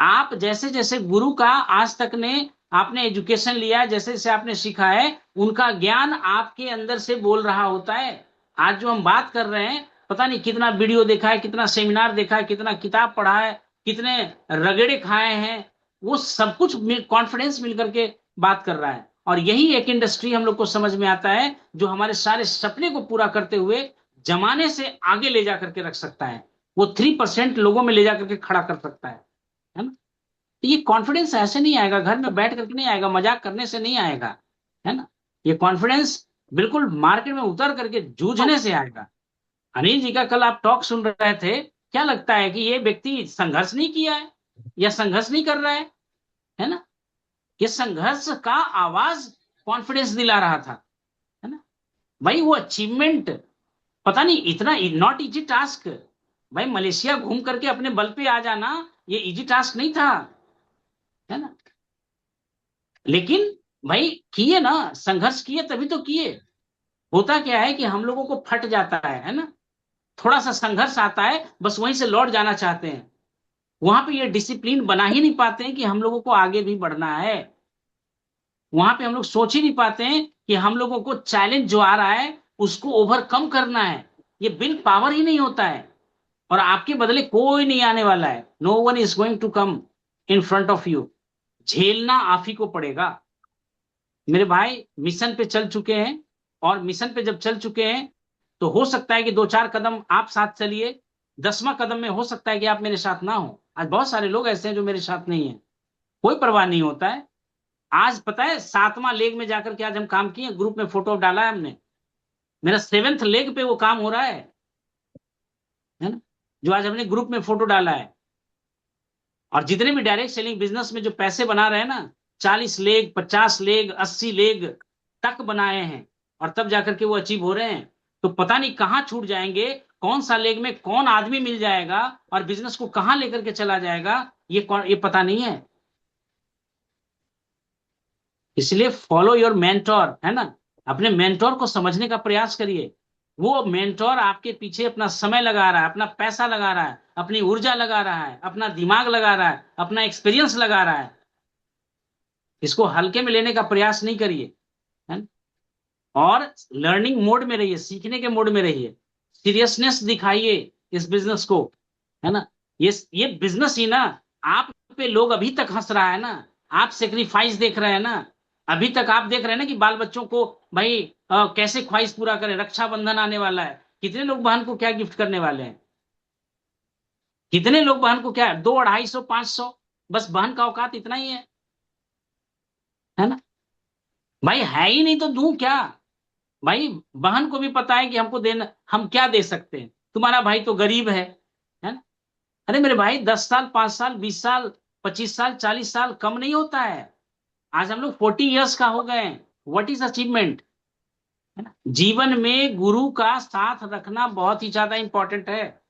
आप जैसे जैसे गुरु का आज तक ने आपने एजुकेशन लिया, जैसे जैसे आपने सीखा है, उनका ज्ञान आपके अंदर से बोल रहा होता है। आज जो हम बात कर रहे हैं, पता नहीं कितना वीडियो देखा है, कितना सेमिनार देखा है, कितना किताब पढ़ा है, कितने रगड़े खाए हैं, वो सब कुछ कॉन्फिडेंस मिल करके बात कर रहा है। और यही एक इंडस्ट्री हम लोग को समझ में आता है जो हमारे सारे सपने को पूरा करते हुए जमाने से आगे ले जा करके रख सकता है। वो 3% लोगों में ले जा करके खड़ा कर सकता है ना? तो ये कॉन्फिडेंस ऐसे नहीं आएगा, घर में बैठ करके नहीं आएगा, मजाक करने से नहीं आएगा, है ना? ये कॉन्फिडेंस बिल्कुल मार्केट में उतर करके जूझने से आएगा। अनिल जी का कल आप टॉक सुन रहे थे, क्या लगता है कि ये व्यक्ति संघर्ष नहीं किया है या संघर्ष नहीं कर रहा है ना? ये संघर्ष का आवाज कॉन्फिडेंस दिला रहा था, है ना? भाई वो अचीवमेंट, पता नहीं इतना नॉट इजी टास्क। भाई मलेशिया घूम करके अपने बल पे आ जाना ये इजी टास्क नहीं था, है ना? लेकिन भाई किए ना, संघर्ष किए तभी तो किए। होता क्या है कि हम लोगों को फट जाता है ना? थोड़ा सा संघर्ष आता है, बस वहीं से लौट जाना चाहते हैं। वहां पे ये डिसिप्लिन बना ही नहीं पाते हैं कि हम लोगों को आगे भी बढ़ना है। वहां पे हम लोग सोच ही नहीं पाते हैं कि हम लोगों को चैलेंज जो आ रहा है उसको ओवरकम करना है। ये विल पावर ही नहीं होता है। और आपके बदले कोई नहीं आने वाला है। No one is going to come in front of you. झेलना आप ही को पड़ेगा। मेरे भाई मिशन पे चल चुके हैं, और मिशन पे जब चल चुके हैं तो हो सकता है कि 2-4 कदम आप साथ चलिए, 10वां कदम में हो सकता है कि आप मेरे साथ ना हो। आज बहुत सारे लोग ऐसे हैं जो मेरे साथ नहीं है, कोई परवाह नहीं होता है। आज पता है 7वां लेग में जाकर के आज हम काम किए, ग्रुप में फोटो डाला है हमने, मेरा 7th लेग पे वो काम हो रहा है ना? जो आज हमने ग्रुप में फोटो डाला है। और जितने भी डायरेक्ट सेलिंग बिजनेस में जो पैसे बना रहे हैं ना, 40 लेग, 50 लेग, 80 लेग तक बनाए हैं, और तब जाकर के वो अचीव हो रहे हैं। तो पता नहीं कहां छूट जाएंगे, कौन सा लेग में कौन आदमी मिल जाएगा और बिजनेस को कहां लेकर के चला जाएगा, ये पता नहीं है। इसलिए फॉलो योर मेंटोर, है ना? अपने मेंटोर को समझने का प्रयास करिए। वो मेंटोर आपके पीछे अपना समय लगा रहा है, अपना पैसा लगा रहा है, अपनी ऊर्जा लगा रहा है, अपना दिमाग लगा रहा है, अपना एक्सपीरियंस लगा रहा है। इसको हल्के में लेने का प्रयास नहीं करिए, है ना? और लर्निंग मोड में रहिए, सीखने के मोड में रहिए, सीरियसनेस दिखाइए इस बिजनेस को, है ना? ये बिजनेस ही ना, आप पे लोग अभी तक हंस रहा है ना, आप सेक्रीफाइस देख रहे हैं ना, अभी तक आप देख रहे हैं ना कि बाल बच्चों को भाई कैसे ख्वाहिश पूरा करें। रक्षाबंधन आने वाला है, कितने लोग बहन को क्या गिफ्ट करने वाले हैं? कितने लोग बहन को क्या, 200, 250, 500, बस बहन का औकात इतना ही है ना? भाई है ही नहीं तो दूं क्या? भाई बहन को भी पता है कि हमको देना, हम क्या दे सकते हैं। तुम्हारा भाई तो गरीब है ना? अरे मेरे भाई 10 साल, 5 साल, 20 साल, 25 साल, 40 साल कम नहीं होता है। आज हम लोग 40 ईयर्स का हो गए। व्हाट इज अचीवमेंट, है ना? जीवन में गुरु का साथ रखना बहुत ही ज्यादा इंपॉर्टेंट है।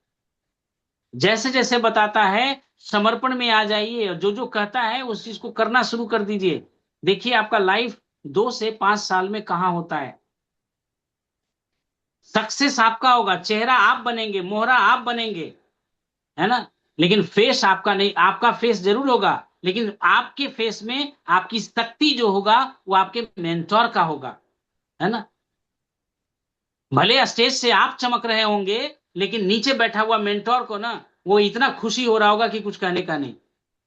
जैसे जैसे बताता है समर्पण में आ जाइए, और जो जो कहता है उस चीज को करना शुरू कर दीजिए। देखिए आपका लाइफ 2 से 5 साल में कहां होता है। सक्सेस आपका होगा, चेहरा आप बनेंगे, मोहरा आप बनेंगे, है ना? लेकिन फेस आपका नहीं। आपका फेस जरूर होगा, लेकिन आपके फेस में आपकी शक्ति जो होगा वो आपके मेंटोर का होगा, है ना? भले स्टेज से आप चमक रहे होंगे, लेकिन नीचे बैठा हुआ मेंटोर को ना, वो इतना खुशी हो रहा होगा कि कुछ कहने का नहीं,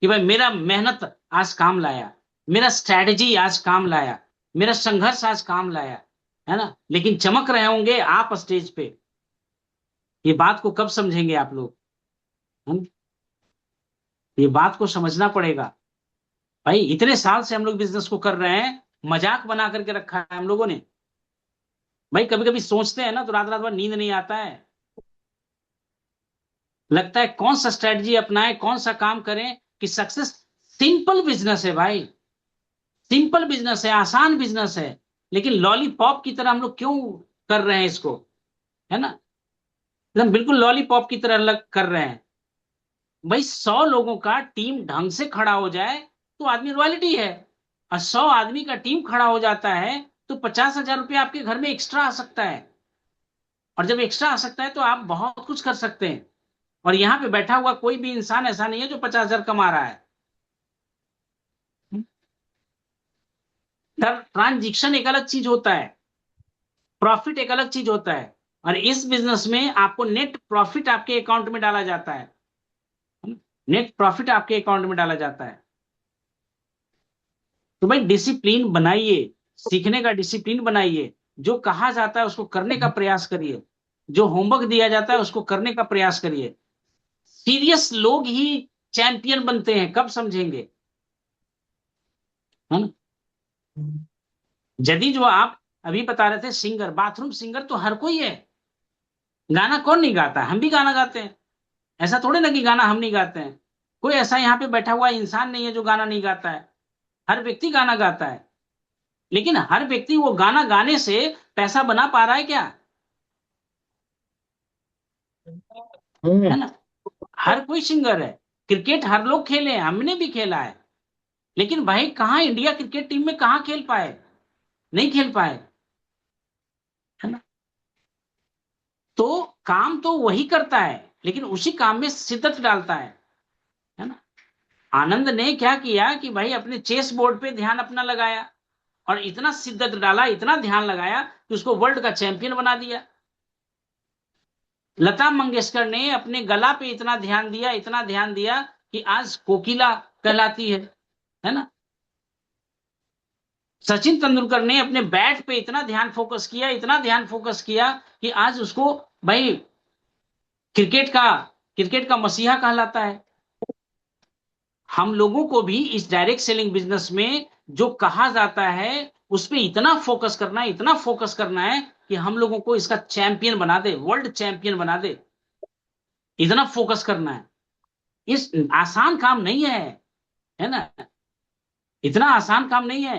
कि भाई मेरा मेहनत आज काम लाया, मेरा स्ट्रैटेजी आज काम लाया, मेरा संघर्ष आज काम लाया, है ना? लेकिन चमक रहे होंगे आप स्टेज पे। ये बात को कब समझेंगे आप लोग, है ना? ये बात को समझना पड़ेगा। भाई इतने साल से हम लोग बिजनेस को कर रहे हैं, मजाक बना करके रखा है हम लोगों ने। भाई कभी कभी सोचते हैं ना तो रात रात भर नींद नहीं आता है, लगता है कौन सा स्ट्रेटजी अपनाएं, कौन सा काम करें कि सक्सेस। सिंपल बिजनेस है भाई, सिंपल बिजनेस है, आसान बिजनेस है, लेकिन लॉलीपॉप की तरह हम लोग क्यों कर रहे हैं इसको, है ना? एकदम बिल्कुल लॉलीपॉप की तरह कर रहे हैं। भाई 100 लोगों का टीम ढंग से खड़ा हो जाए तो आदमी रॉयल्टी है, और 100 आदमी का टीम खड़ा हो जाता है तो 50,000 रुपये आपके घर में एक्स्ट्रा आ सकता है। और जब एक्स्ट्रा आ सकता है तो आप बहुत कुछ कर सकते हैं। और यहां पे बैठा हुआ कोई भी इंसान ऐसा नहीं है जो 50,000 कमा रहा है। ट्रांजिक्शन एक अलग चीज होता है, प्रॉफिट एक अलग चीज होता है, और इस बिजनेस में आपको नेट प्रॉफिट आपके अकाउंट में डाला जाता है, नेट प्रॉफिट आपके अकाउंट में डाला जाता है। तो भाई डिसिप्लिन बनाइए, सीखने का डिसिप्लिन बनाइए, जो कहा जाता है उसको करने का प्रयास करिए, जो होमवर्क दिया जाता है उसको करने का प्रयास करिए। सीरियस लोग ही चैंपियन बनते हैं, कब समझेंगे, है ना? यदि जो आप अभी बता रहे थे सिंगर, बाथरूम सिंगर तो हर कोई है। गाना कौन नहीं गाता है? हम भी गाना गाते हैं, ऐसा थोड़े ना कि गाना हम नहीं गाते हैं। कोई ऐसा यहाँ पे बैठा हुआ इंसान नहीं है जो गाना नहीं गाता है, हर व्यक्ति गाना गाता है। लेकिन हर व्यक्ति वो गाना गाने से पैसा बना पा रहा है क्या? है ना? हर कोई सिंगर है। क्रिकेट हर लोग खेले हैं, हमने भी खेला है, लेकिन भाई कहाँ इंडिया क्रिकेट टीम में कहाँ खेल पाए, नहीं खेल पाए, है ना? तो काम तो वही करता है, लेकिन उसी काम में शिद्दत डालता है ना? आनंद ने क्या किया कि भाई अपने चेस बोर्ड पे ध्यान अपना लगाया, और इतना शिद्दत डाला, इतना ध्यान लगाया कि उसको वर्ल्ड का चैंपियन बना दिया। लता मंगेशकर ने अपने गला पे इतना ध्यान दिया, इतना ध्यान दिया कि आज कोकिला कहलाती है ना? सचिन तेंदुलकर ने अपने बैट पे इतना ध्यान फोकस किया, इतना ध्यान फोकस किया कि आज उसको भाई क्रिकेट का क्रिकेट का मसीहा कहलाता है। हम लोगों को भी इस डायरेक्ट सेलिंग बिजनेस में जो कहा जाता है उस पर इतना फोकस करना है, इतना फोकस करना है कि हम लोगों को इसका चैंपियन बना दे, वर्ल्ड चैंपियन बना दे, इतना फोकस करना है। इस आसान काम नहीं है ना? इतना आसान काम नहीं है,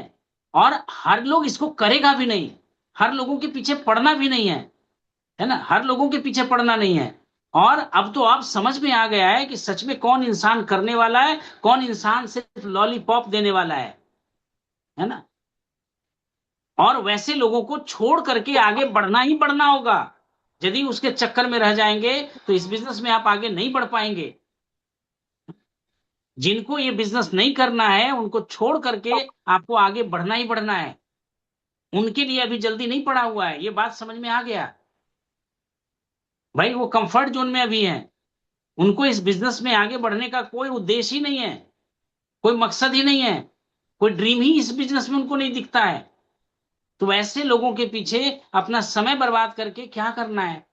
और हर लोग इसको करेगा भी नहीं, हर लोगों के पीछे पड़ना भी नहीं है ना? हर लोगों के पीछे पड़ना नहीं है। और अब तो आप समझ में आ गया है कि सच में कौन इंसान करने वाला है, कौन इंसान सिर्फ लॉलीपॉप देने वाला है ना? और वैसे लोगों को छोड़ करके आगे बढ़ना ही बढ़ना होगा। यदि उसके चक्कर में रह जाएंगे तो इस बिजनेस में आप आगे नहीं बढ़ पाएंगे। जिनको ये बिजनेस नहीं करना है उनको छोड़ करके आपको आगे बढ़ना ही बढ़ना है। उनके लिए अभी जल्दी नहीं पड़ा हुआ है, ये बात समझ में आ गया भाई? वो कंफर्ट जोन में अभी हैं, उनको इस बिजनेस में आगे बढ़ने का कोई उद्देश्य ही नहीं है, कोई मकसद ही नहीं है, कोई ड्रीम ही इस बिजनेस में उनको नहीं दिखता है। तो ऐसे लोगों के पीछे अपना समय बर्बाद करके क्या करना है?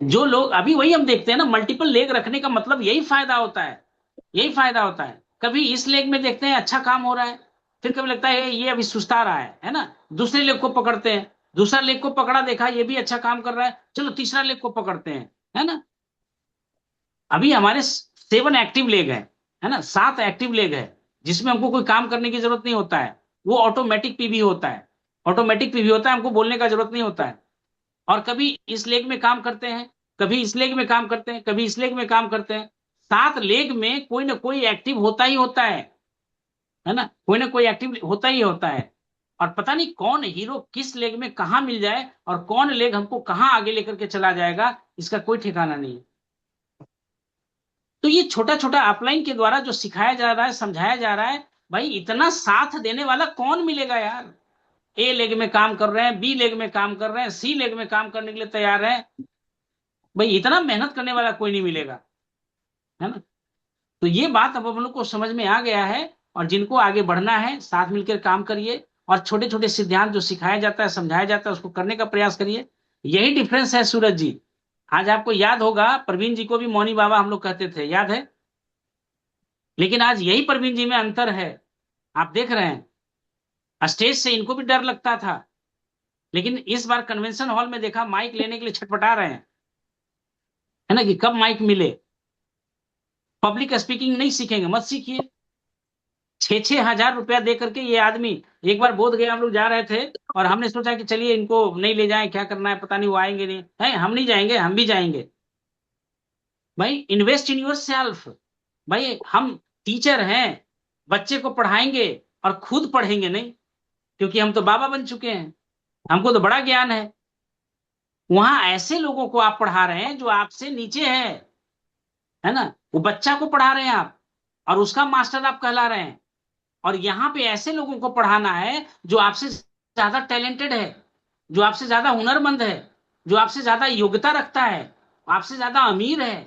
जो लोग अभी, वही हम देखते हैं ना, मल्टीपल लेग रखने का मतलब यही फायदा होता है, यही फायदा होता है। कभी इस लेग में देखते हैं अच्छा काम हो रहा है, फिर कभी लगता है ये अभी सुस्ता रहा है ना? दूसरे लेग को पकड़ते हैं, दूसरा लेग को पकड़ा, देखा ये भी अच्छा काम कर रहा है, चलो तीसरा लेग को पकड़ते हैं, है ना? अभी हमारे 7 एक्टिव लेग है ना, 7 एक्टिव लेग है, जिसमें हमको कोई काम करने की जरूरत नहीं होता है। वो ऑटोमेटिक पीवी होता है, ऑटोमेटिक पीवी होता है, हमको बोलने का जरूरत नहीं होता है। और कभी इस लेग में काम करते हैं, कभी इस लेग में काम करते हैं, कभी इस लेग में काम करते हैं। 7 लेग में कोई ना कोई एक्टिव होता ही होता है ना? कोई ना कोई एक्टिव होता ही होता है। और पता नहीं कौन हीरो किस लेग में कहां मिल जाए, और कौन लेग हमको कहां आगे लेकर के चला जाएगा, इसका कोई ठिकाना नहीं है। तो ये छोटा छोटा अपलाइन के द्वारा जो सिखाया जा रहा है, समझाया जा रहा है, भाई इतना साथ देने वाला कौन मिलेगा यार? ए लेग में काम कर रहे हैं, बी लेग में काम कर रहे हैं, सी लेग में काम करने के लिए तैयार है, भाई इतना मेहनत करने वाला कोई नहीं मिलेगा, है ना? तो ये बात अब हम लोग को समझ में आ गया है। और जिनको आगे बढ़ना है साथ मिलकर काम करिए, और छोटे छोटे सिद्धांत जो सिखाया जाता है, समझाया जाता है, उसको करने का प्रयास करिए। यही डिफरेंस है सूरज जी। आज आपको याद होगा प्रवीण जी को भी मौनी बाबा हम लोग कहते थे, याद है? लेकिन आज यही प्रवीण जी में अंतर है। आप देख रहे हैं, स्टेज से इनको भी डर लगता था, लेकिन इस बार कन्वेंशन हॉल में देखा माइक लेने के लिए छटपटा रहे हैं, है ना, कि कब माइक मिले। पब्लिक स्पीकिंग नहीं सीखेंगे, मत सीखिए। 6-6 हजार रुपया दे करके ये आदमी, एक बार बोध गया हम लोग जा रहे थे, और हमने सोचा कि चलिए इनको नहीं ले जाएं, क्या करना है पता नहीं, वो आएंगे नहीं है, हम नहीं जाएंगे, हम भी जाएंगे। भाई इन्वेस्ट इन योर सेल्फ। भाई हम टीचर हैं, बच्चे को पढ़ाएंगे और खुद पढ़ेंगे नहीं, क्योंकि हम तो बाबा बन चुके हैं, हमको तो बड़ा ज्ञान है। वहां ऐसे लोगों को आप पढ़ा रहे हैं जो आपसे नीचे है ना, वो बच्चा को पढ़ा रहे हैं आप, और उसका मास्टर आप कहला रहे हैं। और यहाँ पे ऐसे लोगों को पढ़ाना है जो आपसे ज्यादा टैलेंटेड है, जो आपसे ज्यादा हुनरमंद है, जो आपसे ज्यादा योग्यता रखता है, आपसे ज्यादा अमीर है।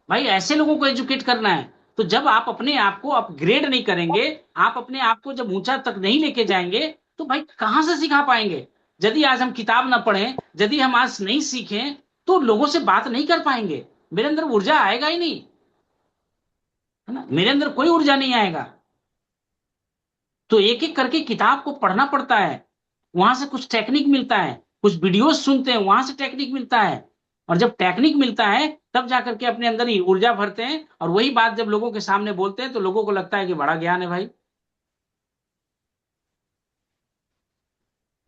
भाई ऐसे लोगों को एजुकेट करना है। तो जब आप अपने आप को अपग्रेड नहीं करेंगे, आप अपने आप को जब ऊंचा तक नहीं लेके जाएंगे, तो भाई कहां से सिखा पाएंगे। यदि आज हम किताब ना पढ़ें, यदि हम आज नहीं सीखें, तो लोगों से बात नहीं कर पाएंगे। मेरे अंदर ऊर्जा आएगा ही नहीं, है ना, मेरे अंदर कोई ऊर्जा नहीं आएगा। तो एक एक करके किताब को पढ़ना पड़ता है, वहां से कुछ टेक्निक मिलता है, कुछ वीडियोस सुनते हैं, वहां से टेक्निक मिलता है। और जब टेक्निक मिलता है, तब जाकर के अपने अंदर ही ऊर्जा भरते हैं, और वही बात जब लोगों के सामने बोलते हैं तो लोगों को लगता है कि बड़ा ज्ञान है भाई।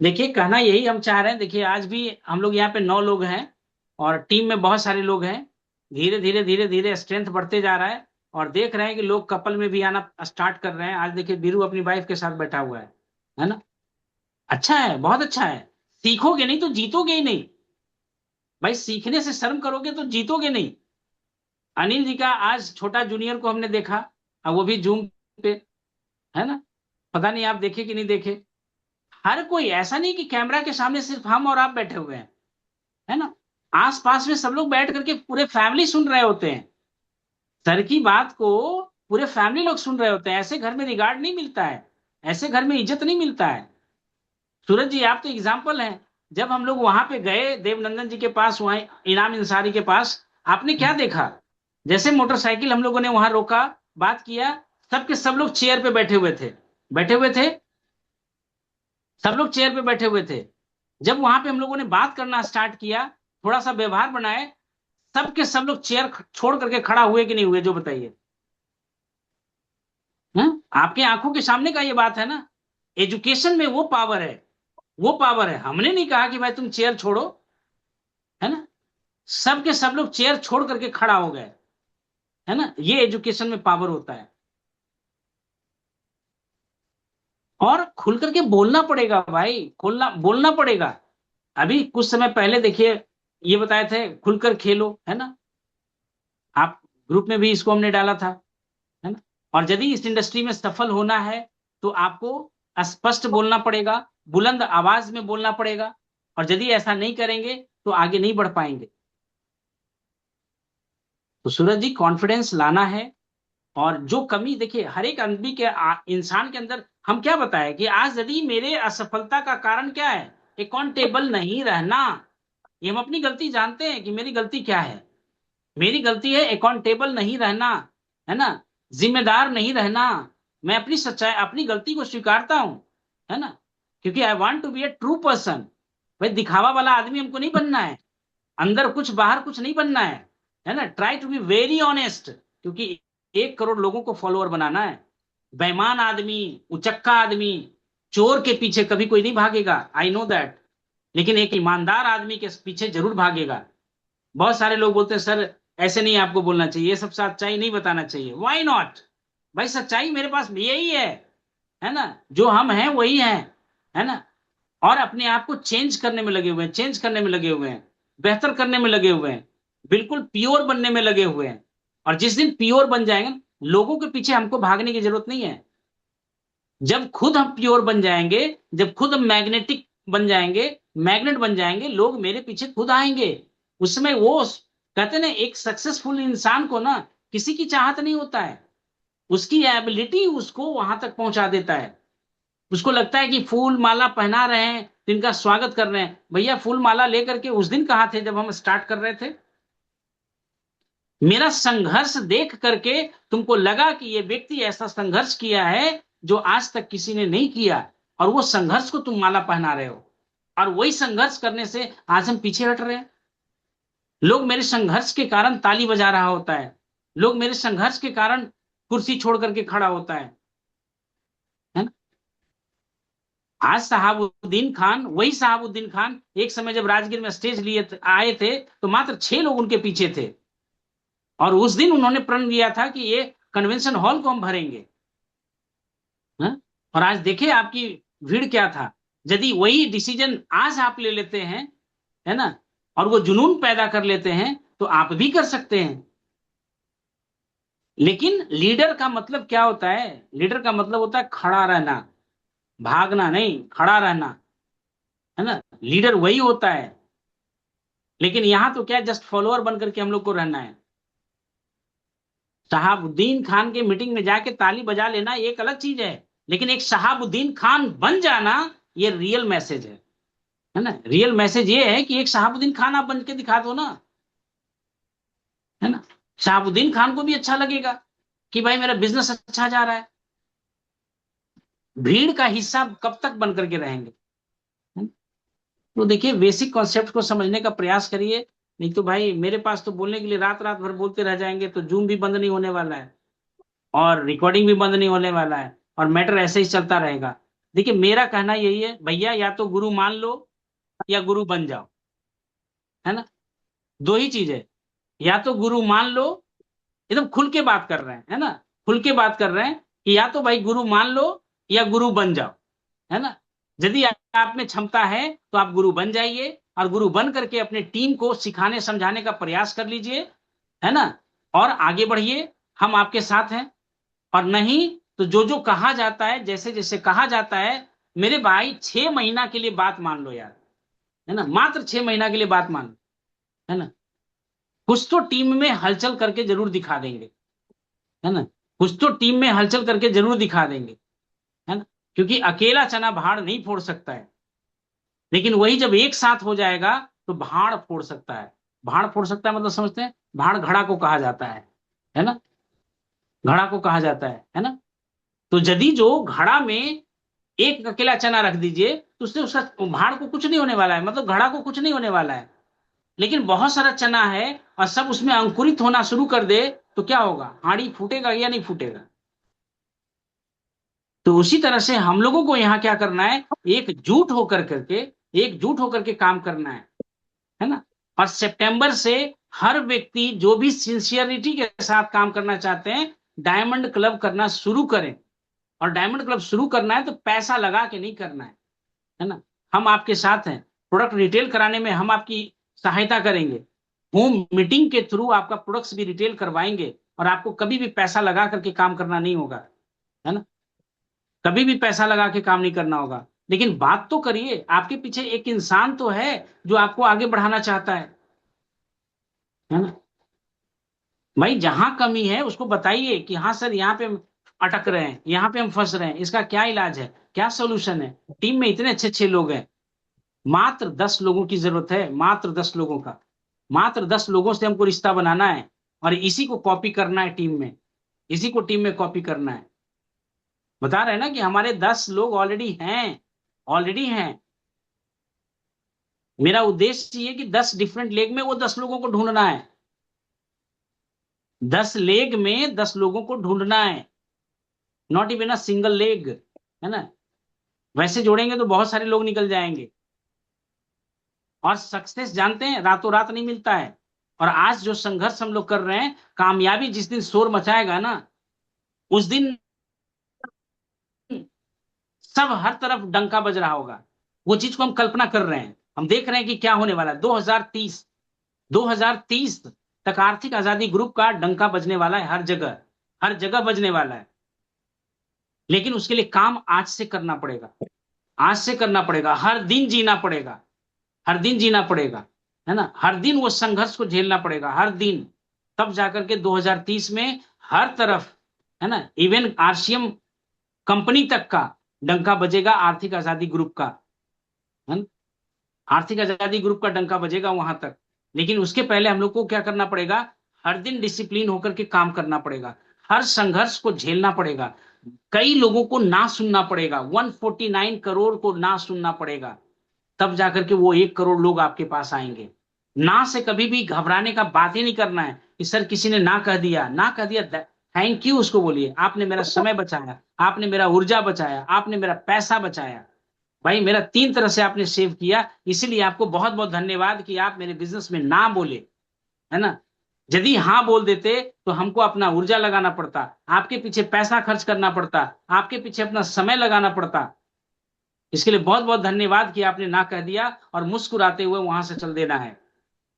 देखिए कहना यही हम चाह रहे हैं। देखिए आज भी हम लोग यहाँ पे 9 लोग हैं, और टीम में बहुत सारे लोग हैं। धीरे धीरे धीरे धीरे स्ट्रेंथ बढ़ते जा रहा है, और देख रहे हैं कि लोग कपल में भी आना स्टार्ट कर रहे हैं। आज देखिए बीरू अपनी वाइफ के साथ बैठा हुआ है ना। अच्छा है, बहुत अच्छा है। सीखोगे नहीं तो जीतोगे ही नहीं। भाई सीखने से शर्म करोगे तो जीतोगे नहीं। अनिल जी का आज छोटा जूनियर को हमने देखा, और वो भी जूम पे, है ना। पता नहीं आप देखे कि नहीं देखे। हर कोई, ऐसा नहीं कि कैमरा के सामने सिर्फ हम और आप बैठे हुए हैं, है ना। आस पास में सब लोग बैठ करके पूरे फैमिली सुन रहे होते हैं। सर की बात को पूरे फैमिली लोग सुन रहे होते हैं। ऐसे घर में रिगार्ड नहीं मिलता है, ऐसे घर में इज्जत नहीं मिलता है। सूरज जी आप तो एग्जाम्पल हैं। जब हम लोग वहां पे गए देवनंदन जी के पास, वहां इनाम इंसारी के पास, आपने क्या देखा। जैसे मोटरसाइकिल हम लोगों ने वहां रोका, बात किया, सबके सब लोग चेयर पे बैठे हुए थे, बैठे हुए थे, सब लोग चेयर पे बैठे हुए थे। जब वहां पे हम लोगों ने बात करना स्टार्ट किया, थोड़ा सा व्यवहार बनाए, सबके सब लोग चेयर छोड़ करके खड़ा हुए कि नहीं हुए, जो बताइए। आपके आंखों के सामने का ये बात है ना। एजुकेशन में वो पावर है, वो पावर है। हमने नहीं कहा कि भाई तुम चेयर छोड़ो, है ना। सब के सब लोग चेयर छोड़ करके खड़ा हो गए, है ना। ये एजुकेशन में पावर होता है। और खुल करके बोलना पड़ेगा भाई, खोलना बोलना पड़ेगा। अभी कुछ समय पहले देखिए, ये बताए थे खुलकर खेलो, है ना। आप ग्रुप में भी इसको हमने डाला था, है ना। और यदि इस इंडस्ट्री में सफल होना है, तो आपको स्पष्ट बोलना पड़ेगा, बुलंद आवाज में बोलना पड़ेगा। और यदि ऐसा नहीं करेंगे तो आगे नहीं बढ़ पाएंगे। तो सूरज जी कॉन्फिडेंस लाना है। और जो कमी देखिए हर एक आदमी के इंसान के अंदर, हम क्या बताएं कि आज यदि मेरे असफलता का कारण क्या है, अकाउंटेबल नहीं रहना। ये हम अपनी गलती जानते हैं कि मेरी गलती क्या है। मेरी गलती है अकाउंटेबल नहीं रहना, है ना, जिम्मेदार नहीं रहना। मैं अपनी सच्चाई, अपनी गलती को स्वीकारता हूं, है ना, क्योंकि I want to be a true person. भाई दिखावा वाला आदमी हमको नहीं बनना है, अंदर कुछ बाहर कुछ नहीं बनना है ना। Try to be very honest, क्योंकि 1 करोड़ लोगों को फॉलोअर बनाना है। बेईमान आदमी, उचक्का आदमी, चोर के पीछे कभी कोई नहीं भागेगा, आई नो दैट। लेकिन एक ईमानदार आदमी के पीछे जरूर भागेगा। बहुत सारे लोग बोलते हैं सर ऐसे नहीं आपको बोलना चाहिए, ये सब सच्चाई नहीं बताना चाहिए। Why not. भाई सच्चाई मेरे पास यही है ना, जो हम हैं वही है ना। और अपने आप को चेंज करने में लगे हुए हैं, चेंज करने में लगे हुए हैं, बेहतर करने में लगे हुए हैं, बिल्कुल प्योर बनने में लगे हुए हैं। और जिस दिन प्योर बन जाएंगे, लोगों के पीछे हमको भागने की जरूरत नहीं है। जब खुद हम प्योर बन जाएंगे, जब खुद हम मैग्नेटिक बन जाएंगे, मैग्नेट बन जाएंगे, लोग मेरे पीछे खुद आएंगे। उस समय वो कहते ना, एक सक्सेसफुल इंसान को ना किसी की चाहत नहीं होता है, उसकी एबिलिटी उसको वहां तक पहुंचा देता है। उसको लगता है कि फूल माला पहना रहे हैं तो इनका स्वागत कर रहे हैं। भैया फूल माला लेकर के उस दिन कहाँ थे जब हम स्टार्ट कर रहे थे। मेरा संघर्ष देख करके तुमको लगा कि ये व्यक्ति ऐसा संघर्ष किया है जो आज तक किसी ने नहीं किया, और वो संघर्ष को तुम माला पहना रहे हो, और वही संघर्ष करने से आज हम पीछे हट रहे हैं। लोग मेरे संघर्ष के कारण ताली बजा रहा होता है, लोग मेरे संघर्ष के कारण कुर्सी छोड़ करके खड़ा होता है ना। आज शहाबुद्दीन खान, वही शहाबुद्दीन खान एक समय जब राजगीर में स्टेज लिए आए थे तो मात्र 6 लोग उनके पीछे थे, और उस दिन उन्होंने प्रण लिया था कि ये कन्वेंशन हॉल को हम भरेंगे। हा? और आज देखिए आपकी भीड़ क्या था। यदि वही डिसीजन आज आप ले लेते हैं, है ना, और वो जुनून पैदा कर लेते हैं, तो आप भी कर सकते हैं। लेकिन लीडर का मतलब क्या होता है? लीडर का मतलब होता है खड़ा रहना, भागना नहीं, खड़ा रहना, है ना। लीडर वही होता है। लेकिन यहां तो क्या, जस्ट फॉलोअर बनकर के हम लोग को रहना है। शहाबुद्दीन खान के मीटिंग में जाके ताली बजा लेना एक अलग चीज है, लेकिन एक शहाबुद्दीन खान बन जाना ये रियल मैसेज है ना। रियल मैसेज ये है कि एक शहाबुद्दीन खान आप बन के दिखा दो ना, है ना। शहाबुद्दीन खान को भी अच्छा लगेगा कि भाई मेरा बिजनेस अच्छा जा रहा है। भीड़ का हिस्सा कब तक बन करके रहेंगे? तो देखिए, बेसिक कॉन्सेप्ट को समझने का प्रयास करिए, नहीं तो भाई मेरे पास तो बोलने के लिए रात रात भर बोलते रह जाएंगे, तो जूम भी बंद नहीं होने वाला है और रिकॉर्डिंग भी बंद नहीं होने वाला है, और मैटर ऐसे ही चलता रहेगा। देखिए, मेरा कहना यही है भैया, या तो गुरु मान लो या गुरु बन जाओ, है ना। दो ही चीज है, या तो गुरु मान लो, एकदम खुल के बात कर रहे हैं, है ना, खुल के बात कर रहे हैं कि या तो भाई गुरु मान लो या गुरु बन जाओ, है ना। यदि आप में क्षमता है तो आप गुरु बन जाइए, और गुरु बन करके अपने टीम को सिखाने समझाने का प्रयास कर लीजिए, है ना, और आगे बढ़िए, हम आपके साथ हैं। और नहीं तो जो जो कहा जाता है, जैसे जैसे कहा जाता है, मेरे भाई 6 महीना के लिए बात मान लो यार, है ना, मात्र 6 महीना के लिए बात मान लो, है ना। कुछ तो टीम में हलचल करके जरूर दिखा देंगे, है ना, कुछ तो टीम में हलचल करके जरूर दिखा देंगे, है ना। क्योंकि अकेला चना भाड़ नहीं फोड़ सकता है, लेकिन वही जब एक साथ हो जाएगा तो भाड़ फोड़ सकता है। भाड़ फोड़ सकता है मतलब समझते हैं, भाड़ घड़ा को कहा जाता है ना, घड़ा को कहा जाता है ना। तो यदि जो घड़ा में एक अकेला चना रख दीजिए तो उससे उसका भाड़ को कुछ नहीं होने वाला है, मतलब घड़ा को कुछ नहीं होने वाला है। लेकिन बहुत सारा चना है और सब उसमें अंकुरित होना शुरू कर दे तो क्या होगा? हाड़ी फूटेगा या नहीं फूटेगा? तो उसी तरह से हम लोगों को यहाँ क्या करना है, एकजुट होकर करके, एकजुट होकर के काम करना है ना। और सितंबर से हर व्यक्ति जो भी सिंसियरिटी के साथ काम करना चाहते हैं, डायमंड क्लब करना शुरू करें। और डायमंड क्लब शुरू करना है तो पैसा लगा के नहीं करना है ना। हम आपके साथ हैं, प्रोडक्ट रिटेल कराने में हम आपकी सहायता करेंगे, होम मीटिंग के थ्रू आपका प्रोडक्ट्स भी रिटेल करवाएंगे, और आपको कभी भी पैसा लगा करके काम करना नहीं होगा, है ना, कभी भी पैसा लगा के काम नहीं करना होगा। लेकिन बात तो करिए, आपके पीछे एक इंसान तो है जो आपको आगे बढ़ाना चाहता है ना। भाई जहां कमी है उसको बताइए कि हाँ सर, यहाँ पे हम अटक रहे हैं, यहाँ पे हम फंस रहे हैं, इसका क्या इलाज है, क्या सोल्यूशन है। टीम में इतने अच्छे अच्छे लोग हैं, मात्र 10 लोगों की जरूरत है, मात्र 10 लोगों का, मात्र 10 लोगों से हमको रिश्ता बनाना है, और इसी को कॉपी करना है टीम में, इसी को टीम में कॉपी करना है। बता रहे हैं ना कि हमारे 10 लोग ऑलरेडी हैं, ऑलरेडी हैं। मेरा उद्देश्य ये कि 10 डिफरेंट लेग में वो 10 लोगों को ढूंढना है, 10 लेग में 10 लोगों को ढूंढना है, not even a single leg, है ना। वैसे जोड़ेंगे तो बहुत सारे लोग निकल जाएंगे। और सक्सेस जानते हैं रातों रात नहीं मिलता है। और आज जो संघर्ष हम लोग कर रहे हैं, कामयाबी जिस दिन शोर मचाएगा ना, उस दिन सब हर तरफ डंका बज रहा होगा। वो चीज को हम कल्पना कर रहे हैं, हम देख रहे हैं कि क्या होने वाला है। 2030 तक आर्थिक आजादी ग्रुप का डंका बजने वाला है, हर जगह बजने वाला है। लेकिन उसके लिए काम आज से करना पड़ेगा, आज से करना पड़ेगा, हर दिन जीना पड़ेगा, हर दिन जीना पड़ेगा, है ना। हर दिन वो संघर्ष को झेलना पड़ेगा, हर दिन। तब जाकर के 2030 में हर तरफ, है ना, इवन आरसीएम कंपनी तक का डंका बजेगा आर्थिक आजादी ग्रुप का, है ना। आर्थिक आजादी ग्रुप का डंका बजेगा वहां तक। लेकिन उसके पहले हम लोग को क्या करना पड़ेगा? हर दिन डिसिप्लिन होकर के काम करना पड़ेगा, हर संघर्ष को झेलना पड़ेगा, कई लोगों को ना सुनना पड़ेगा, 149 करोड़ को ना सुनना पड़ेगा, तब जाकर के वो 1 करोड़ लोग आपके पास आएंगे। ना से कभी भी घबराने का बात ही नहीं करना है कि सर किसी ने ना कह दिया, ना कह दिया, थैंक यू उसको बोलिए, आपने मेरा समय बचाया, आपने मेरा ऊर्जा बचाया, आपने मेरा पैसा बचाया, भाई मेरा 3 तरह से आपने सेव किया, इसीलिए आपको बहुत बहुत धन्यवाद कि आप मेरे बिजनेस में ना बोले, है ना। यदि हाँ बोल देते तो हमको अपना ऊर्जा लगाना पड़ता, आपके पीछे पैसा खर्च करना पड़ता, आपके पीछे अपना समय लगाना पड़ता। इसके लिए बहुत बहुत धन्यवाद कि आपने ना कह दिया और मुस्कुराते हुए वहां से चल देना है,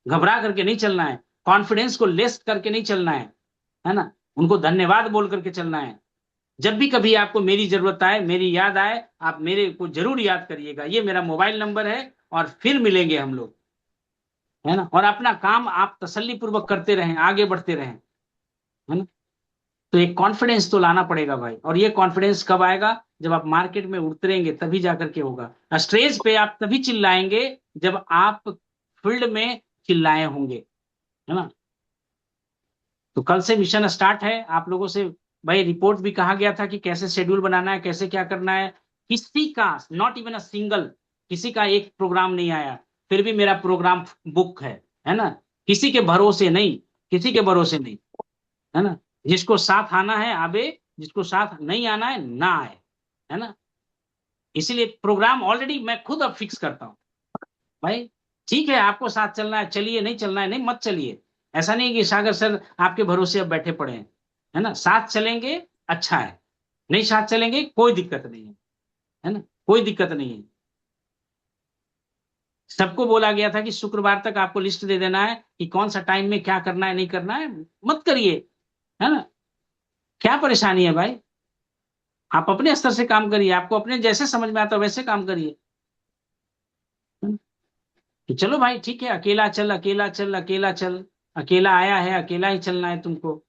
घबरा करके नहीं चलना है, कॉन्फिडेंस को लेस करके नहीं चलना है ना, उनको धन्यवाद बोल करके चलना है। जब भी कभी आपको मेरी जरूरत आए, मेरी याद आए, आप मेरे को जरूर याद करिएगा, ये मेरा मोबाइल नंबर है, और फिर मिलेंगे हम लोग, है ना। और अपना काम आप तसल्ली पूर्वक करते रहें, आगे बढ़ते रहें, है ना। तो एक कॉन्फिडेंस तो लाना पड़ेगा भाई, और ये कॉन्फिडेंस कब आएगा, जब आप मार्केट में उतरेंगे तभी जाकर के होगा। स्टेज पे आप तभी चिल्लाएंगे जब आप फील्ड में चिल्लाए होंगे, है ना। तो कल से मिशन स्टार्ट है आप लोगों से, भाई रिपोर्ट भी कहा गया था कि कैसे शेड्यूल बनाना है, कैसे क्या करना है। किसी का नॉट इवन अ सिंगल, किसी का एक प्रोग्राम नहीं आया, फिर भी मेरा प्रोग्राम बुक है ना। किसी के भरोसे नहीं, किसी के भरोसे नहीं, है ना। जिसको साथ आना है आवे, जिसको साथ नहीं आना है ना आए, है ना। इसीलिए प्रोग्राम ऑलरेडी मैं खुद अब फिक्स करता हूं, भाई ठीक है आपको साथ चलना है चलिए, नहीं चलना है नहीं मत चलिए। ऐसा नहीं कि सागर सर आपके भरोसे अब बैठे पड़े हैं, है ना। साथ चलेंगे अच्छा है, नहीं साथ चलेंगे कोई दिक्कत नहीं है ना, कोई दिक्कत नहीं है। सबको बोला गया था कि शुक्रवार तक आपको लिस्ट दे देना है कि कौन सा टाइम में क्या करना है नहीं करना है, मत करिए, है ना। क्या परेशानी है भाई, आप अपने स्तर से काम करिए, आपको अपने जैसे समझ में आता है वैसे काम करिए। तो चलो भाई ठीक है, अकेला चल अकेला चल अकेला चल, अकेला आया है अकेला ही चलना है तुमको।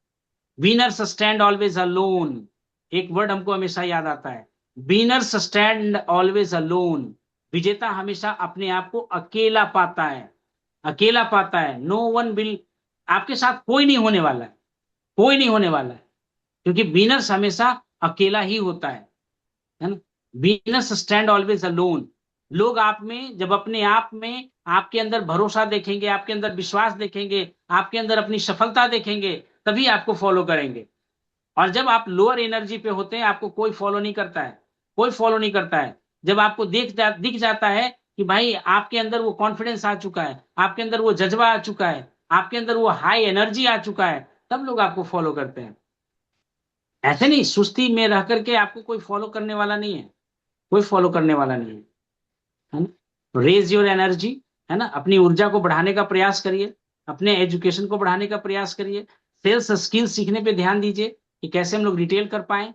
विनर्स स्टैंड ऑलवेज अलोन, एक वर्ड हमको हमेशा याद आता है, विनर्स स्टैंड ऑलवेज अलोन। विजेता हमेशा अपने आप को अकेला पाता है, अकेला पाता है। नो वन विल, आपके साथ कोई नहीं होने वाला है, कोई नहीं होने वाला है, क्योंकि विनर्स हमेशा अकेला ही होता है ना। Venus stand always alone. लोग आप में जब अपने आप में आपके अंदर भरोसा देखेंगे, आपके अंदर विश्वास देखेंगे, आपके अंदर अपनी सफलता देखेंगे, तभी आपको फॉलो करेंगे। और जब आप लोअर एनर्जी पे होते हैं आपको कोई फॉलो नहीं करता है, कोई फॉलो नहीं करता है। जब आपको दिख जाता है कि भाई आपके अंदर वो कॉन्फिडेंस आ चुका है, आपके अंदर वो जज्बा आ चुका है, आपके अंदर वो हाई एनर्जी आ चुका है, तब लोग आपको फॉलो करते हैं। ऐसे नहीं सुस्ती में रह करके आपको कोई फॉलो करने वाला नहीं है, कोई फॉलो करने वाला नहीं है ना। रेज योर एनर्जी, है ना, अपनी ऊर्जा को बढ़ाने का प्रयास करिए, अपने एजुकेशन को बढ़ाने का प्रयास करिए, सेल्स स्किल सीखने पे ध्यान दीजिए कि कैसे हम लोग रिटेल कर पाए,